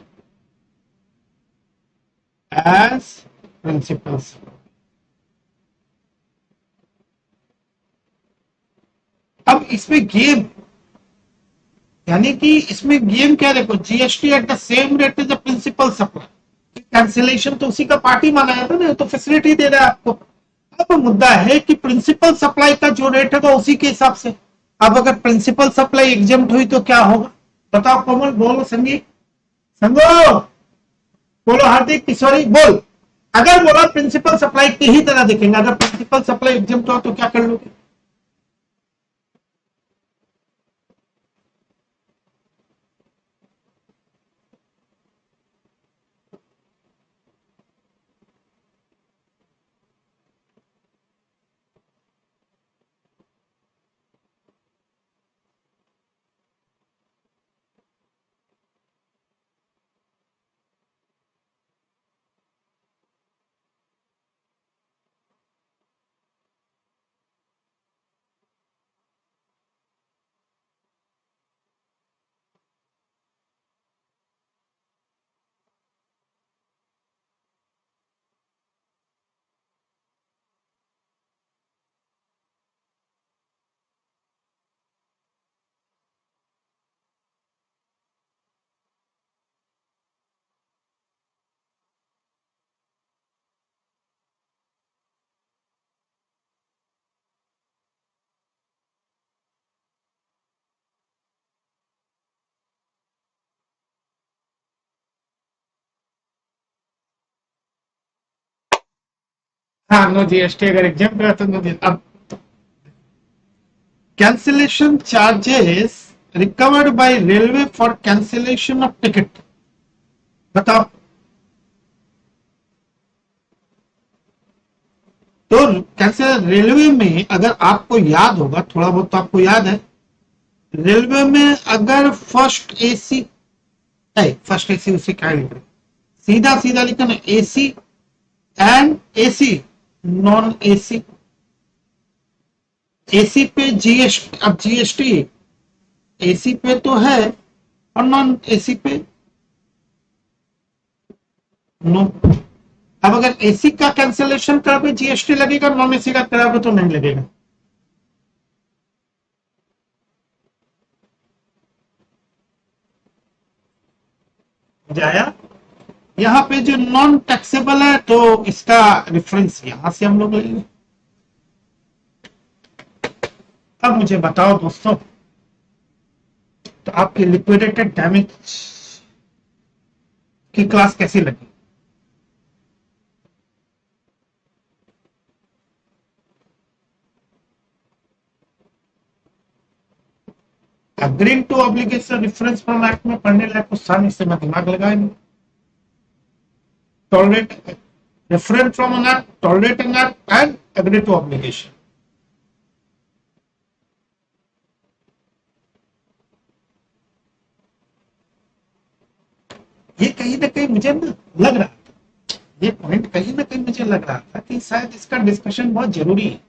as principals। अब इसमें गेम, यानी कि इसमें गेम क्या, देखो GST at the same rate as the principal supply, cancellation तो उसी का पार्ट ही माना जाता ना, तो फैसिलिटी दे रहा है आपको। अब मुद्दा है कि प्रिंसिपल सप्लाई का जो रेट है उसी के हिसाब से। अब अगर प्रिंसिपल सप्लाई एग्जाम्प्ट हुई तो क्या होगा, बताओ कोमल, बोलो संगीत, संगो बोलो, हार्दिक, किशोरी बोल। अगर बोला प्रिंसिपल सप्लाई की ही तरह देखेंगे, अगर प्रिंसिपल सप्लाई एग्जाम्प्ट हुआ तो क्या कर लोगे? हाँ, नो जीएसटी अगर एग्जाम्प्ट हुआ तो नो जीएसटी। अब cancellation charges recovered by railway for cancellation of ticket, बताओ। तो कैंसिल रेलवे में, अगर आपको याद होगा, थोड़ा बहुत तो आपको याद है, रेलवे में अगर फर्स्ट एसी है, फर्स्ट एसी उसे क्या लिख रहे, सीधा सीधा लिखा ना, AC and AC, non AC. AC पे जीएसटी, अब जीएसटी एसी पे तो है और नॉन एसी पे नो। अब अगर एसी का कैंसिलेशन करावे जीएसटी लगेगा, नॉन एसी का करावे तो नहीं लगेगा। जाया, यहाँ पे जो नॉन टैक्सेबल है तो इसका रेफरेंस यहां से हम लोग लेंगे। अब मुझे बताओ दोस्तों, तो आपकी लिक्विडेटेड डैमेज की क्लास कैसी लगी? Agreeing to obligation reference from act में पढ़ने लायक कुछ था, इससे मैं दिमाग लगाया नहीं। Tolerate, reference from an act, tolerate an act and agree to obligation. ये कहीं ना कहीं मुझे ना लग रहा था, ये पॉइंट कहीं ना कहीं मुझे लग रहा था कि शायद इसका डिस्कशन बहुत जरूरी है।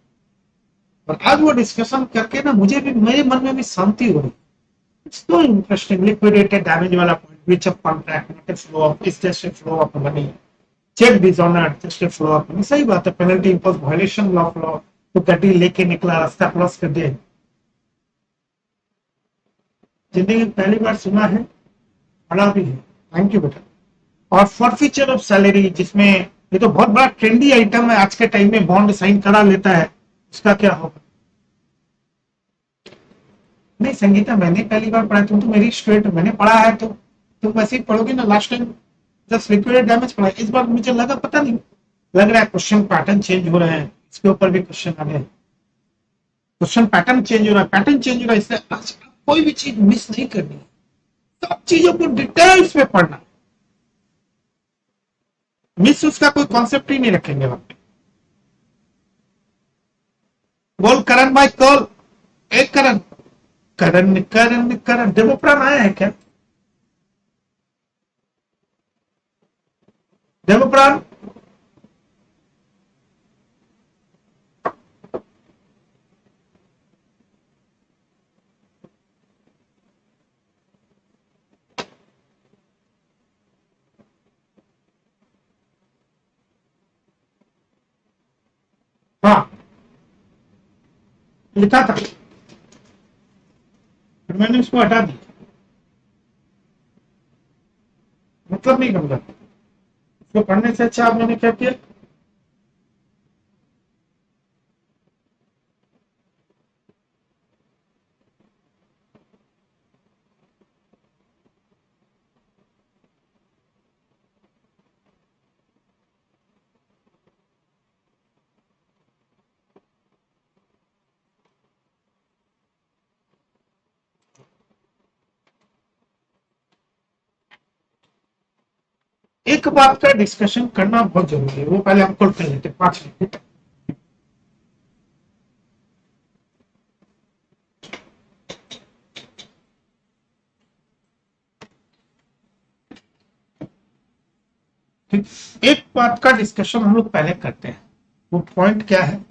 और आज वो डिस्कशन करके ना मुझे भी, मेरे मन में भी शांति हो रही। It's so interesting, liquidated damage वाला point, breach of contract, not flow of, is just flow of money, cheque dishonour, just flow of money. सही बात है, penalty impose, violation of law, तो गड्डी लेके निकला, रास्ता क्रॉस कर दिया। जिंदगी में पहली बार सुना है, पढ़ा भी है। थैंक यू बेटा। और फॉरफीचर ऑफ सैलरी, जिसमें ये तो बहुत बड़ा ट्रेंडी आइटम है आज के टाइम में, बॉन्ड साइन करा लेता है, उसका क्या होगा? नहीं संगीता, मैंने पहली बार पढ़ा, तुम तो मेरी स्टूडेंट, मैंने पढ़ा है तो तुम वैसे ही पढ़ोगे ना। Last time just liquidate damage पढ़ा, इस बार मुझे लगा, पता नहीं, लग रहा है क्वेश्चन पैटर्न चेंज हो रहे हैं, इसके ऊपर भी क्वेश्चन आ गए, क्वेश्चन पैटर्न चेंज हो रहा है, पैटर्न चेंज हो रहा है। इससे आज कोई भी चीज मिस नहीं करनी, सब चीजों को डिटेल्स में पढ़ना, मिस उसका कोई कॉन्सेप्ट ही नहीं रखेंगे वहां पे। बोल करण भाई, कॉल एक करण, करण करण करण देवप्राण आया है क्या? देवप्राण, हाँ लिखा था, फिर मैंने उसको हटा दिया, मतलब नहीं समझा। उसको पढ़ने से अच्छा मैंने क्या किया, एक बात का डिस्कशन करना बहुत जरूरी है, वो पहले हम कर लेते 5 मिनट। ठीक, एक बात का डिस्कशन हम लोग पहले करते हैं। वो पॉइंट क्या है?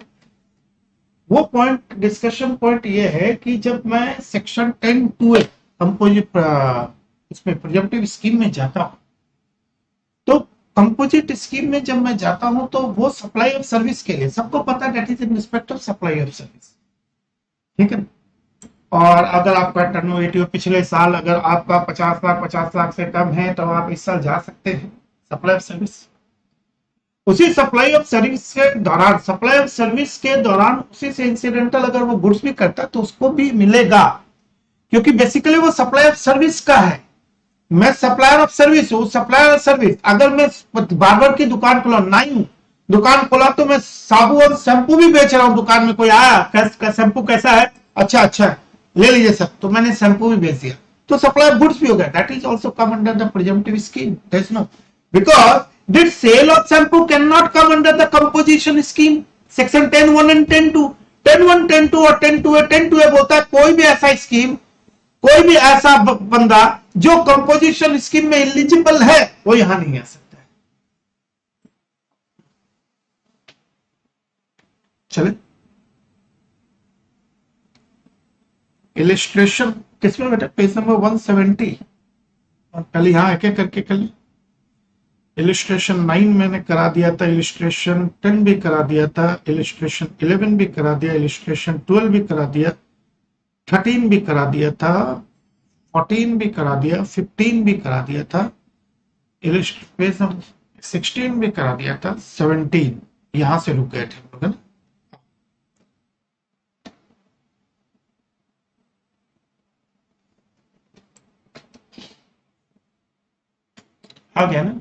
वो पॉइंट, डिस्कशन पॉइंट ये है कि जब मैं सेक्शन 10(2)(a) कंपोजिट इसमें प्रिजम्पटिव स्कीम में जाता हूं, तो कंपोजिट स्कीम में जब मैं जाता हूं तो वो सप्लाई ऑफ सर्विस के लिए, सबको पता है that is in respect of supply of service, ठीक है। और अगर आपका टर्नओवर पिछले साल अगर आपका 50 लाख से कम है तो आप इस साल जा सकते हैं सप्लाई ऑफ सर्विस। उसी सप्लाई ऑफ सर्विस के दौरान, सप्लाई ऑफ सर्विस के दौरान उसी से इंसिडेंटल अगर वो गुड्स भी करता है तो उसको भी मिलेगा, क्योंकि बेसिकली वो सप्लाई ऑफ सर्विस का है। मैं सप्लायर ऑफ सर्विस हूं, सप्लायर ऑफ सर्विस। अगर मैं बार्बर की दुकान खोला, नाई हूं, दुकान खोला, तो मैं साबु और शैम्पू भी बेच रहा हूं। दुकान में कोई आया, शैम्पू कैसा है, अच्छा अच्छा है, ले लीजिए सर, तो मैंने शैम्पू भी बेच दिया, तो सप्लाई ऑफ गुड्स भी हो गया। That is also come under the presumptive scheme. That's no, because this sale of shampoo can not come under the composition scheme, section 10(1) and 10(2). 10(1), 10(2) और 10(2)(a). 10(2)(a) बोलता है कोई भी ऐसा स्कीम, कोई भी ऐसा बंदा जो कंपोजिशन स्कीम में एलिजिबल है, वो यहां नहीं आ सकता है। चले, इलिस्ट्रेशन किसमें बेटा? Page number 170। और पहले यहां एक एक करके कर लिया। इलिस्ट्रेशन 9 मैंने करा दिया था, इलिस्ट्रेशन 10 भी करा दिया था, इलिस्ट्रेशन 11 भी करा दिया, इलिस्ट्रेशन 12 भी करा दिया, 13 भी करा दिया था, 14 भी करा दिया, 15 भी करा दिया था, पेज नंबर 16 भी करा दिया था, 17 यहां से रुक गए थे हम लोग, है ना। आ गया ना?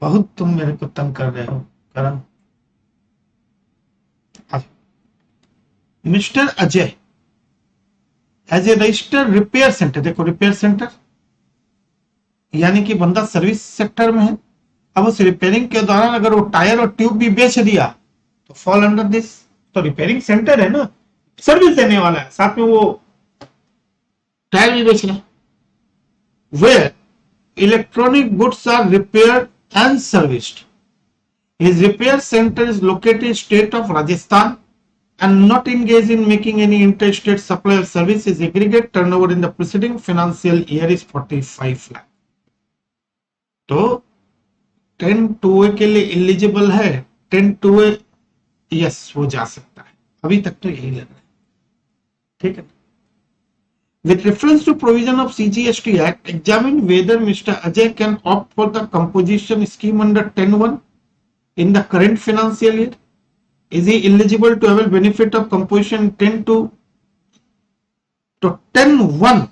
बहुत तुम मेरे को तंग कर रहे हो Karan. Mister Ajay as a registered repair centre, देखो रिपेयर सेंटर यानी कि बंदा सर्विस सेक्टर में है। अब उस रिपेयरिंग के दौरान अगर वो टायर और ट्यूब भी बेच दिया तो फॉल अंडर दिस। तो रिपेयरिंग सेंटर है ना, सर्विस देने वाला है, साथ में वो टायर भी बेच रहा है। Where electronic goods are repaired and serviced. His repair center is located in state of Rajasthan and not engaged in making any interstate supply of service. His aggregate turnover in the preceding financial year is 45 lakh. तो 10(2)(a) के लिए eligible है। 10(2)(a) yes वो जा सकता है, अभी तक तो यही लग रहा है, ठीक है। With reference to provision of CGST Act, examine whether Mr. Ajay can opt for the composition scheme under 10(1) in the current financial year. Is he eligible to avail benefit of composition 10(2) to 10(1)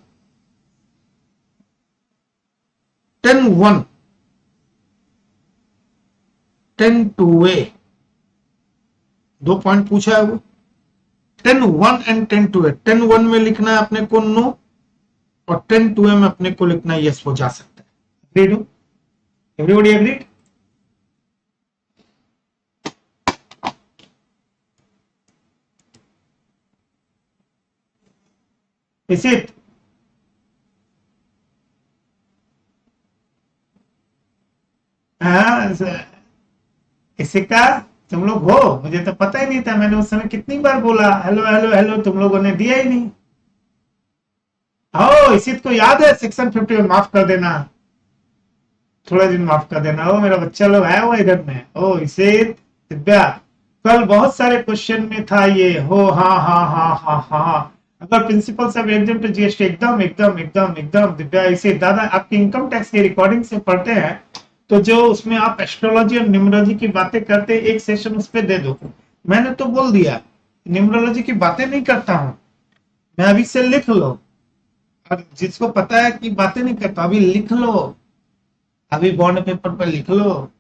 10(1) 10(2)(a) दो point पूछा है वो 10(1) and 10(2)(a). 10(1) में लिखना है अपने को no और 10(2)(a) में अपने को लिखना है यस, वो जा सकता है। एग्रीड हो? Everybody agreed? Is it? हाँ, इसी का तुम लोग हो, मुझे तो पता ही नहीं था। मैंने उस समय कितनी बार बोला हेलो हेलो हेलो, तुम लोगों ने दिया ही नहीं। ओ इसी को याद है सेक्शन 51? माफ कर देना, थोड़ा दिन माफ कर देना। ओ मेरा बच्चा लोग आया हुआ इधर में। ओ इसे दिव्या, कल बहुत सारे क्वेश्चन में था ये हो। हाँ हाँ हाँ हाँ हाँ, अगर प्रिंसिपल सब एग्जाम टू जीएसटी एकदम एकदम एकदम एकदम दिव्या, इसे दादा आपकी इनकम टैक्स की रिकॉर्डिंग से पढ़ते हैं तो जो उसमें आप एस्ट्रोलॉजी और न्यूमरोलॉजी की बातें करते हैं, एक सेशन उस पर दे दो। मैंने तो बोल दिया न्यूमरोलॉजी की बातें नहीं करता हूं मैं, अभी से लिख लो। और जिसको पता है कि बातें नहीं करता, अभी लिख लो, अभी बॉन्ड पेपर पर लिख लो।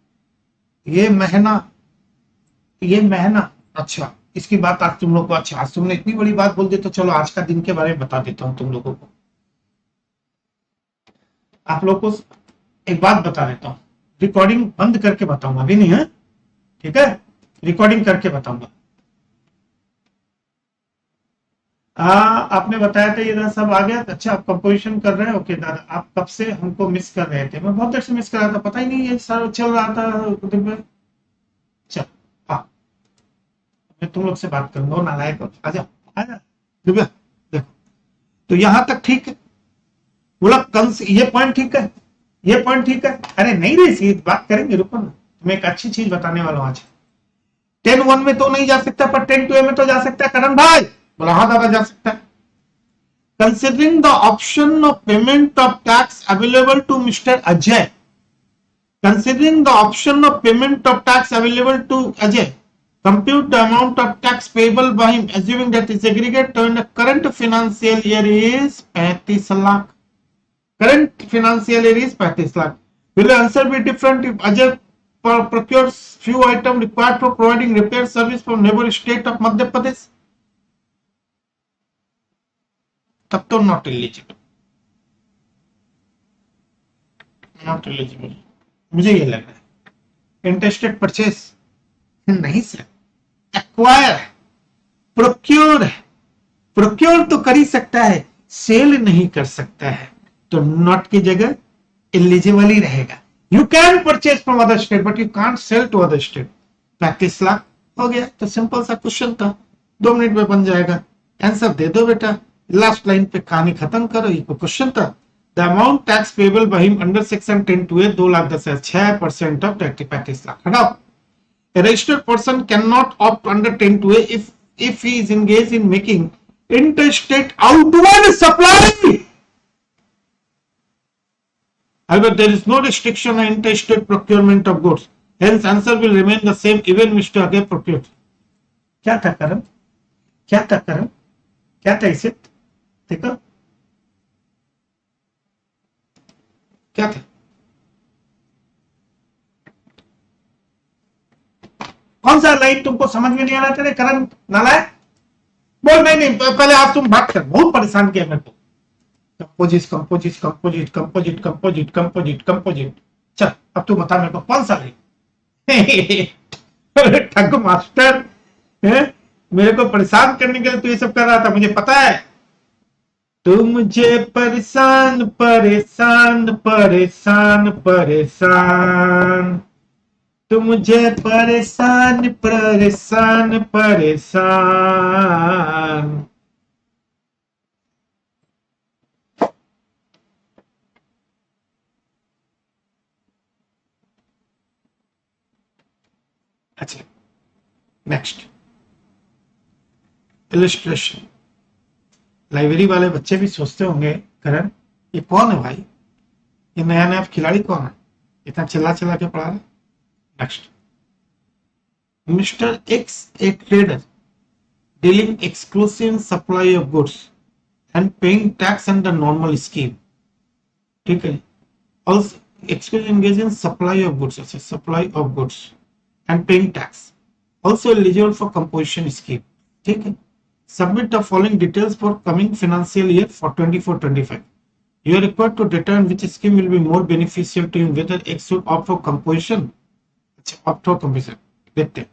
ये महीना, ये महीना, अच्छा इसकी बात आज तुम लोग को, अच्छा आज तुमने इतनी बड़ी बात बोल दी तो चलो आज का दिन के बारे में बता देता हूं तुम लोगों को। आप लोग को एक बात बता देता हूं, रिकॉर्डिंग बंद करके बताऊंगा, अभी नहीं है, ठीक है? रिकॉर्डिंग करके बताऊंगा। आपने बताया था ये सब आ गया। अच्छा आप कंपोजिशन कर रहे हैं, ओके दादा। आप कब से हमको मिस कर रहे थे? मैं बहुत देर से मिस कर रहा था, पता ही नहीं ये सारा चल रहा था दिन में। चल हाँ, मैं तुम लोग से बात करूंगा, नालायक आजा आजा दिव्या। देखो तो यहां तक ठीक है, बोला कंस, ये पॉइंट ठीक है, ये पॉइंट ठीक है। अरे नहीं रे सी बात करेंगे, रुको ना, तुम्हें एक अच्छी चीज बताने वाला हूं आज। 10(1) में तो नहीं जा सकता, पर 10(2)(a) में तो जा सकता है करण भाई। बोला हाँ दादा जा सकता है। Considering the option of payment of tax available to Mr. Ajay, considering the option of payment of tax available to Ajay, compute the amount of tax payable by him, assuming that his aggregate in the current financial year is 35 lakh. Current financial year is 35 lakh. Will the answer be different if Ajay procures few items required for providing repair service from neighbor state of Madhya Pradesh? तब तो not eligible, not eligible मुझे ये लग रहा है। Interested purchase नहीं sir, acquire है, procure है। प्रोक्योर तो कर ही सकता है, सेल नहीं कर सकता है, तो नॉट की जगह एलिजिबल ही रहेगा। You can purchase from other state but you can't sell to other state. 35 lakh हो गया, तो सिंपल सा क्वेश्चन था, 2 मिनट में बन जाएगा। आंसर दे दो बेटा, लास्ट लाइन पे कहानी खत्म करो, ये क्वेश्चन था। The amount tax payable by him under section 10(2)(a) 2,10,000 6% of 35 lakh. हटाओ। A registered person cannot opt under 10(2)(a) if he is engaged in making interstate outward supply. However, there is no restriction on interstate procurement of goods. Hence, answer will remain the same even Mr. Ajay procured. क्या था करम? क्या था करम? क्या था इसे? देखो क्या था? कौन सा लाइन तुमको समझ में नहीं आ रहा तेरे करण नालायक? बोल नहीं नहीं, पहले आप तुम बात कर, बहुत परेशान किया मेरे को। Composite composite composite composite composite composite composite. चल अब तू बता मेरे को कौन सा लाइन। ठग मास्टर है, मेरे को परेशान करने के लिए तू ये सब कर रहा था, मुझे पता है। तू मुझे परेशान परेशान परेशान परेशान, तू मुझे परेशान परेशान परेशान। अच्छा नेक्स्ट इलस्ट्रेशन। लाइब्रेरी वाले बच्चे भी सोचते होंगे करण ये कौन है भाई, ये नया नया खिलाड़ी कौन है, इतना चिल्ला चिल्ला के पढ़ा रहा है। Next, mister x A trader dealing exclusive supply of goods and paying tax under normal scheme, ठीक है। also exclusive engage in supply of goods, अच्छा supply of goods and paying tax, also eligible for composition scheme, ठीक है। submit the following details for coming financial year for 24-25, you are required to determine which scheme will be more beneficial to you, whether X should opt for composition, अच्छा opt for composition, देखते हैं।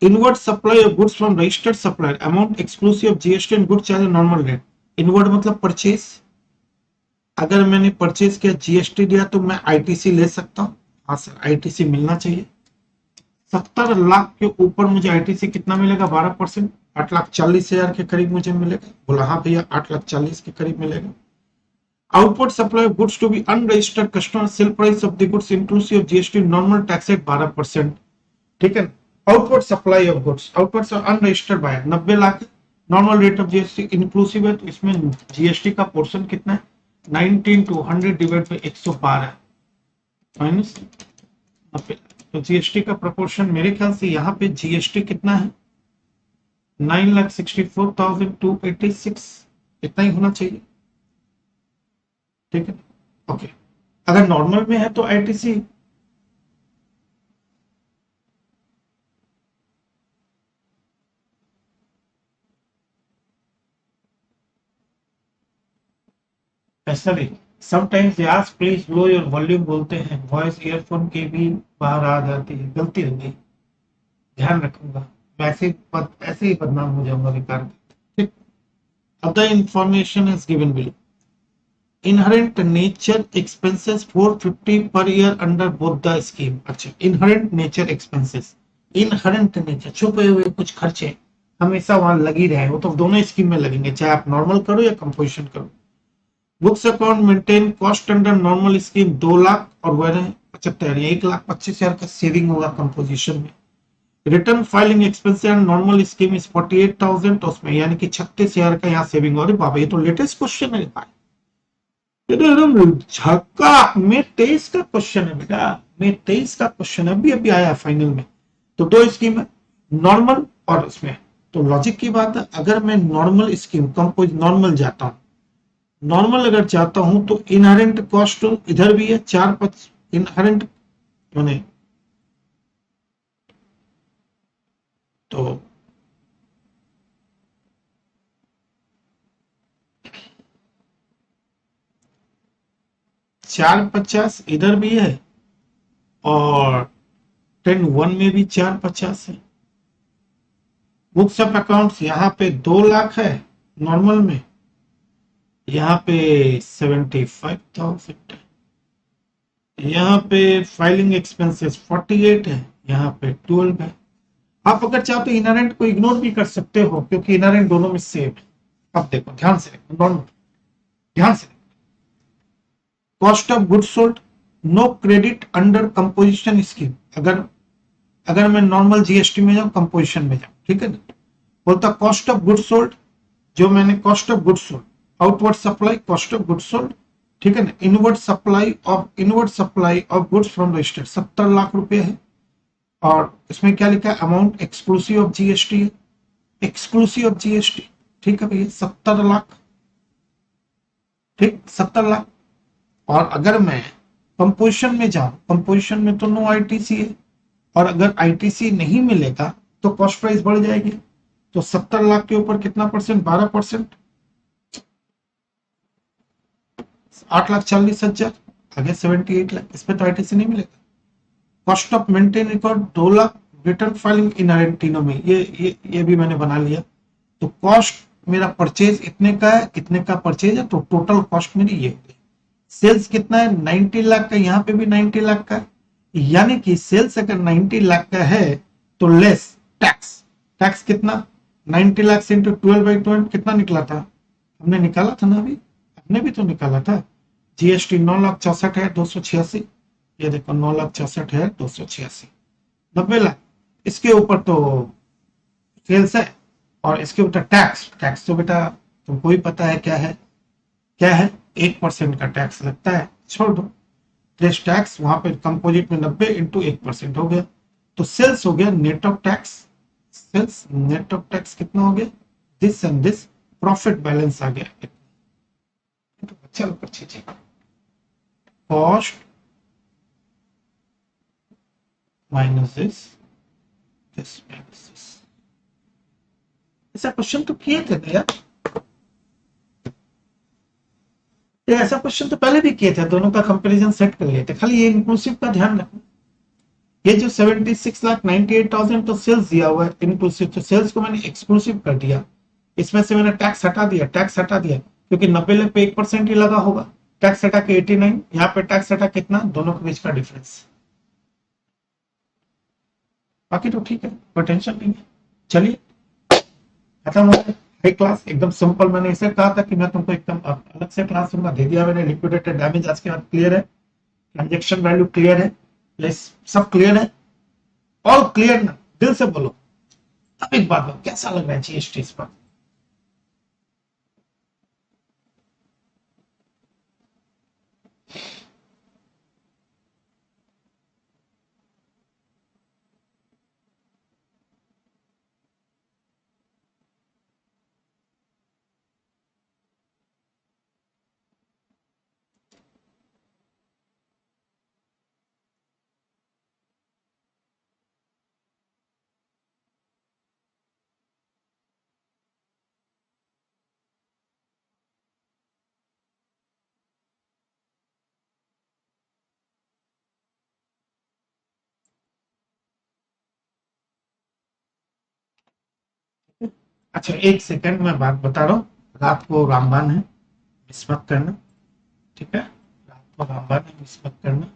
Inward supply of goods from registered supplier, amount exclusive of GST and goods charge normal rate। Inward मतलब purchase, अगर मैंने purchase किया GST दिया तो मैं आईटीसी ले सकता हूँ, हाँ सर आईटीसी मिलना चाहिए। 70 लाख के ऊपर मुझे आईटीसी कितना मिलेगा, 12%, 8,40,000 के करीब मुझे मिलेगा। बोला हाँ भैया 8,40,000 के करीब मिलेगा। Outward supply of goods to be unregistered customer, sale price of the goods inclusive GST normal tax rate 12%, ठीक है। Outward supply of goods, outward से unregistered buyer 90 lakh, normal rate of GST inclusive है, तो इसमें जीएसटी का portion कितना है, 19 to 100 divide by 112 minus 90, तो जीएसटी का प्रोपोर्शन मेरे ख्याल से यहाँ पे जीएसटी कितना है, 9,64,286, इतना ही होना चाहिए, ठीक है। ओके, अगर नॉर्मल में है तो ITC specially sometimes they ask please low your volume बोलते हैं, वॉइस ईयरफोन के भी बाहर आ जाती है, गलती हो गई, ध्यान रखूंगा, वैसे ही बदनाम हो जाऊंगा बेकार, ठीक। Other information is given below, inherent nature expenses 450 per year under both the scheme, अच्छा inherent nature expenses, inherent nature छुपे हुए कुछ खर्चे हमेशा वहां लगी रहे, वो तो दोनों स्कीम में लगेंगे, चाहे आप नॉर्मल करो या कंपोजिशन करो। Books account maintain cost under normal scheme 2 lakh और वह 75, 1,25,000 का सेविंग होगा कंपोजिशन में। Return filing expense normal scheme is 48,000, तो उसमें यानी कि 36,000 का यहाँ सेविंग हो रही। बाबा ये तो लेटेस्ट क्वेश्चन है भाई, ये तो एकदम झक्का, में 23 का क्वेश्चन है बेटा, में 23 का क्वेश्चन अभी अभी आया फाइनल में। तो 2 स्कीम है, नॉर्मल और उसमें, तो लॉजिक की बात है, अगर मैं नॉर्मल स्कीम कंपोज नॉर्मल जाता हूं, नॉर्मल अगर चाहता हूं तो इनहेरेंट कॉस्ट इधर भी है 4-5 इनहेरेंट मैंने, तो $450 इधर भी है और 10(1) में भी 450 है। बुक्स ऑफ अकाउंट्स यहाँ पे 2 लाख है नॉर्मल में, यहाँ पे 75,000 है, यहाँ पे फाइलिंग एक्सपेंसेस 48 है, यहाँ पे 12 है। आप अगर चाहो तो इनहेरेंट को इग्नोर भी कर सकते हो क्योंकि इनहेरेंट दोनों में सेम है। अब देखो ध्यान से देखो, नॉर्मल ध्यान से देखो, cost of goods sold no credit under composition scheme, अगर मैं नॉर्मल जीएसटी में जाऊं कंपोजिशन में जाऊं, ठीक है ना, बोलता कॉस्ट ऑफ गुड्स सोल्ड, जो मैंने cost of goods sold, outward supply cost of goods sold, ठीक है ना, inward supply of goods from registered 70 lakh रुपए है, और इसमें क्या लिखा है, अमाउंट एक्सक्लूसिव ऑफ जीएसटी है, एक्सक्लूसिव ऑफ जीएसटी, ठीक है भैया 70 लाख, ठीक 70 लाख। और अगर मैं कंपोजिशन में जाऊं, कंपोजिशन में तो नो आईटीसी है, और अगर आईटीसी नहीं मिलेगा तो कॉस्ट प्राइस बढ़ जाएगी, तो 70 लाख के ऊपर कितना परसेंट, 12%, 8,40,000, आगे 78 लाख, इस पे तो आईटीसी नहीं मिलेगा। Cost of maintain record 2 lakh, return filing inherent तीनों में, ये भी मैंने बना लिया। तो कॉस्ट मेरा परचेज इतने का है, इतने का परचेज है, तो टोटल कॉस्ट मेरी ये हो गई। सेल्स कितना है, 90 लाख का, यहाँ पे भी 90 लाख का, यानी कि सेल्स अगर 90 लाख का है तो लेस टैक्स कितना, 90 लाख से इंटू 12/20 कितना निकला था, हमने निकाला था ना, अभी हमने भी तो निकाला था। जीएसटी 9,64,000 है 286, ये देखो 9,64,000 है 286, 90 लाख, इसके ऊपर तो सेल्स है और इसके ऊपर टैक्स तो बेटा तुमको ही पता है क्या है 1% का टैक्स लगता है, छोड़ दो। प्लेस टैक्स वहां पे कंपोजिट में 90 इंटू 1% हो गया, तो सेल्स हो गया net of tax. Sales net of tax कितना हो गया, this and this, profit balance आ गया। तो चलो अच्छी चीज, cost minus this minus this. ऐसा क्वेश्चन तो किए थे ना यार, ये ऐसा क्वेश्चन तो पहले भी किए थे, दोनों का कंपैरिजन सेट कर लिए थे। खाली ये इंक्लूसिव का ध्यान रखना। ये जो 76,98,000 तो सेल्स दिया हुआ है इंक्लूसिव, तो सेल्स को मैंने एक्सक्लूसिव कर दिया, इसमें से मैंने टैक्स हटा दिया क्योंकि 90 पे 1% ही लगा होगा, टैक्स हटा के 89, यहाँ पे टैक्स हटा कितना, दोनों के बीच का डिफरेंस। बाकी तो ठीक है, कोई टेंशन नहीं है। चलिए खत्म हो गया हाई क्लास, एकदम सिंपल। मैंने इसे कहा था कि मैं तुमको एकदम अलग से क्लास दूंगा, दे दिया मैंने। लिक्विडेटेड डैमेज आज के बाद क्लियर है, ट्रांजेक्शन वैल्यू क्लियर है, सब क्लियर है, ऑल क्लियर ना, दिल से बोलो। अब एक बात, कैसा लग रहा है जीएसटी इस पर? अच्छा एक सेकंड, मैं बात बता रहा हूँ। रात को रामबान है, मिस मत करना, ठीक है? रात को रामबान है, मिस मत करना,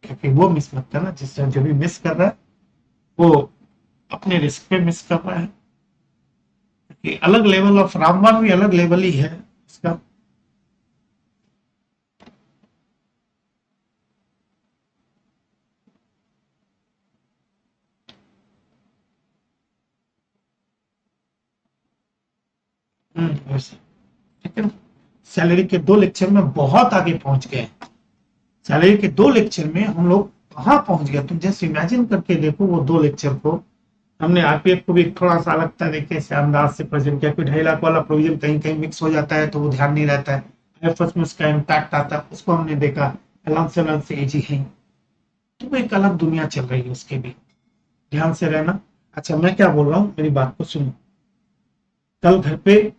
क्योंकि वो मिस मत करना जिस जो भी मिस कर रहा है वो अपने रिस्क पे मिस कर रहा है, क्योंकि अलग लेवल ऑफ रामबान भी अलग लेवल ही है उसका। वैसे ठीक है ना। सैलरी के 2 लेक्चर में बहुत आगे पहुंच गए। सैलरी के 2 लेक्चर में हम लोग कहाँ पहुंच गए, तुम जैसे इमेजिन करके देखो। वो 2 लेक्चर को हमने आरपीएफ को भी थोड़ा सा अलग तरीके से अंदाज से प्रेजेंट किया। कोई 2.5 लाख वाला प्रोविजन कहीं कहीं मिक्स हो जाता है तो वो ध्यान नहीं रहता है, एफर्ट्स में उसका इम्पैक्ट आता है, उसको हमने देखा। अलाउंस से एजी है, तो एक अलग दुनिया चल रही है, उसके भी ध्यान से रहना। अच्छा मैं क्या बोल रहा हूँ, मेरी बात को सुनो। कल घर पे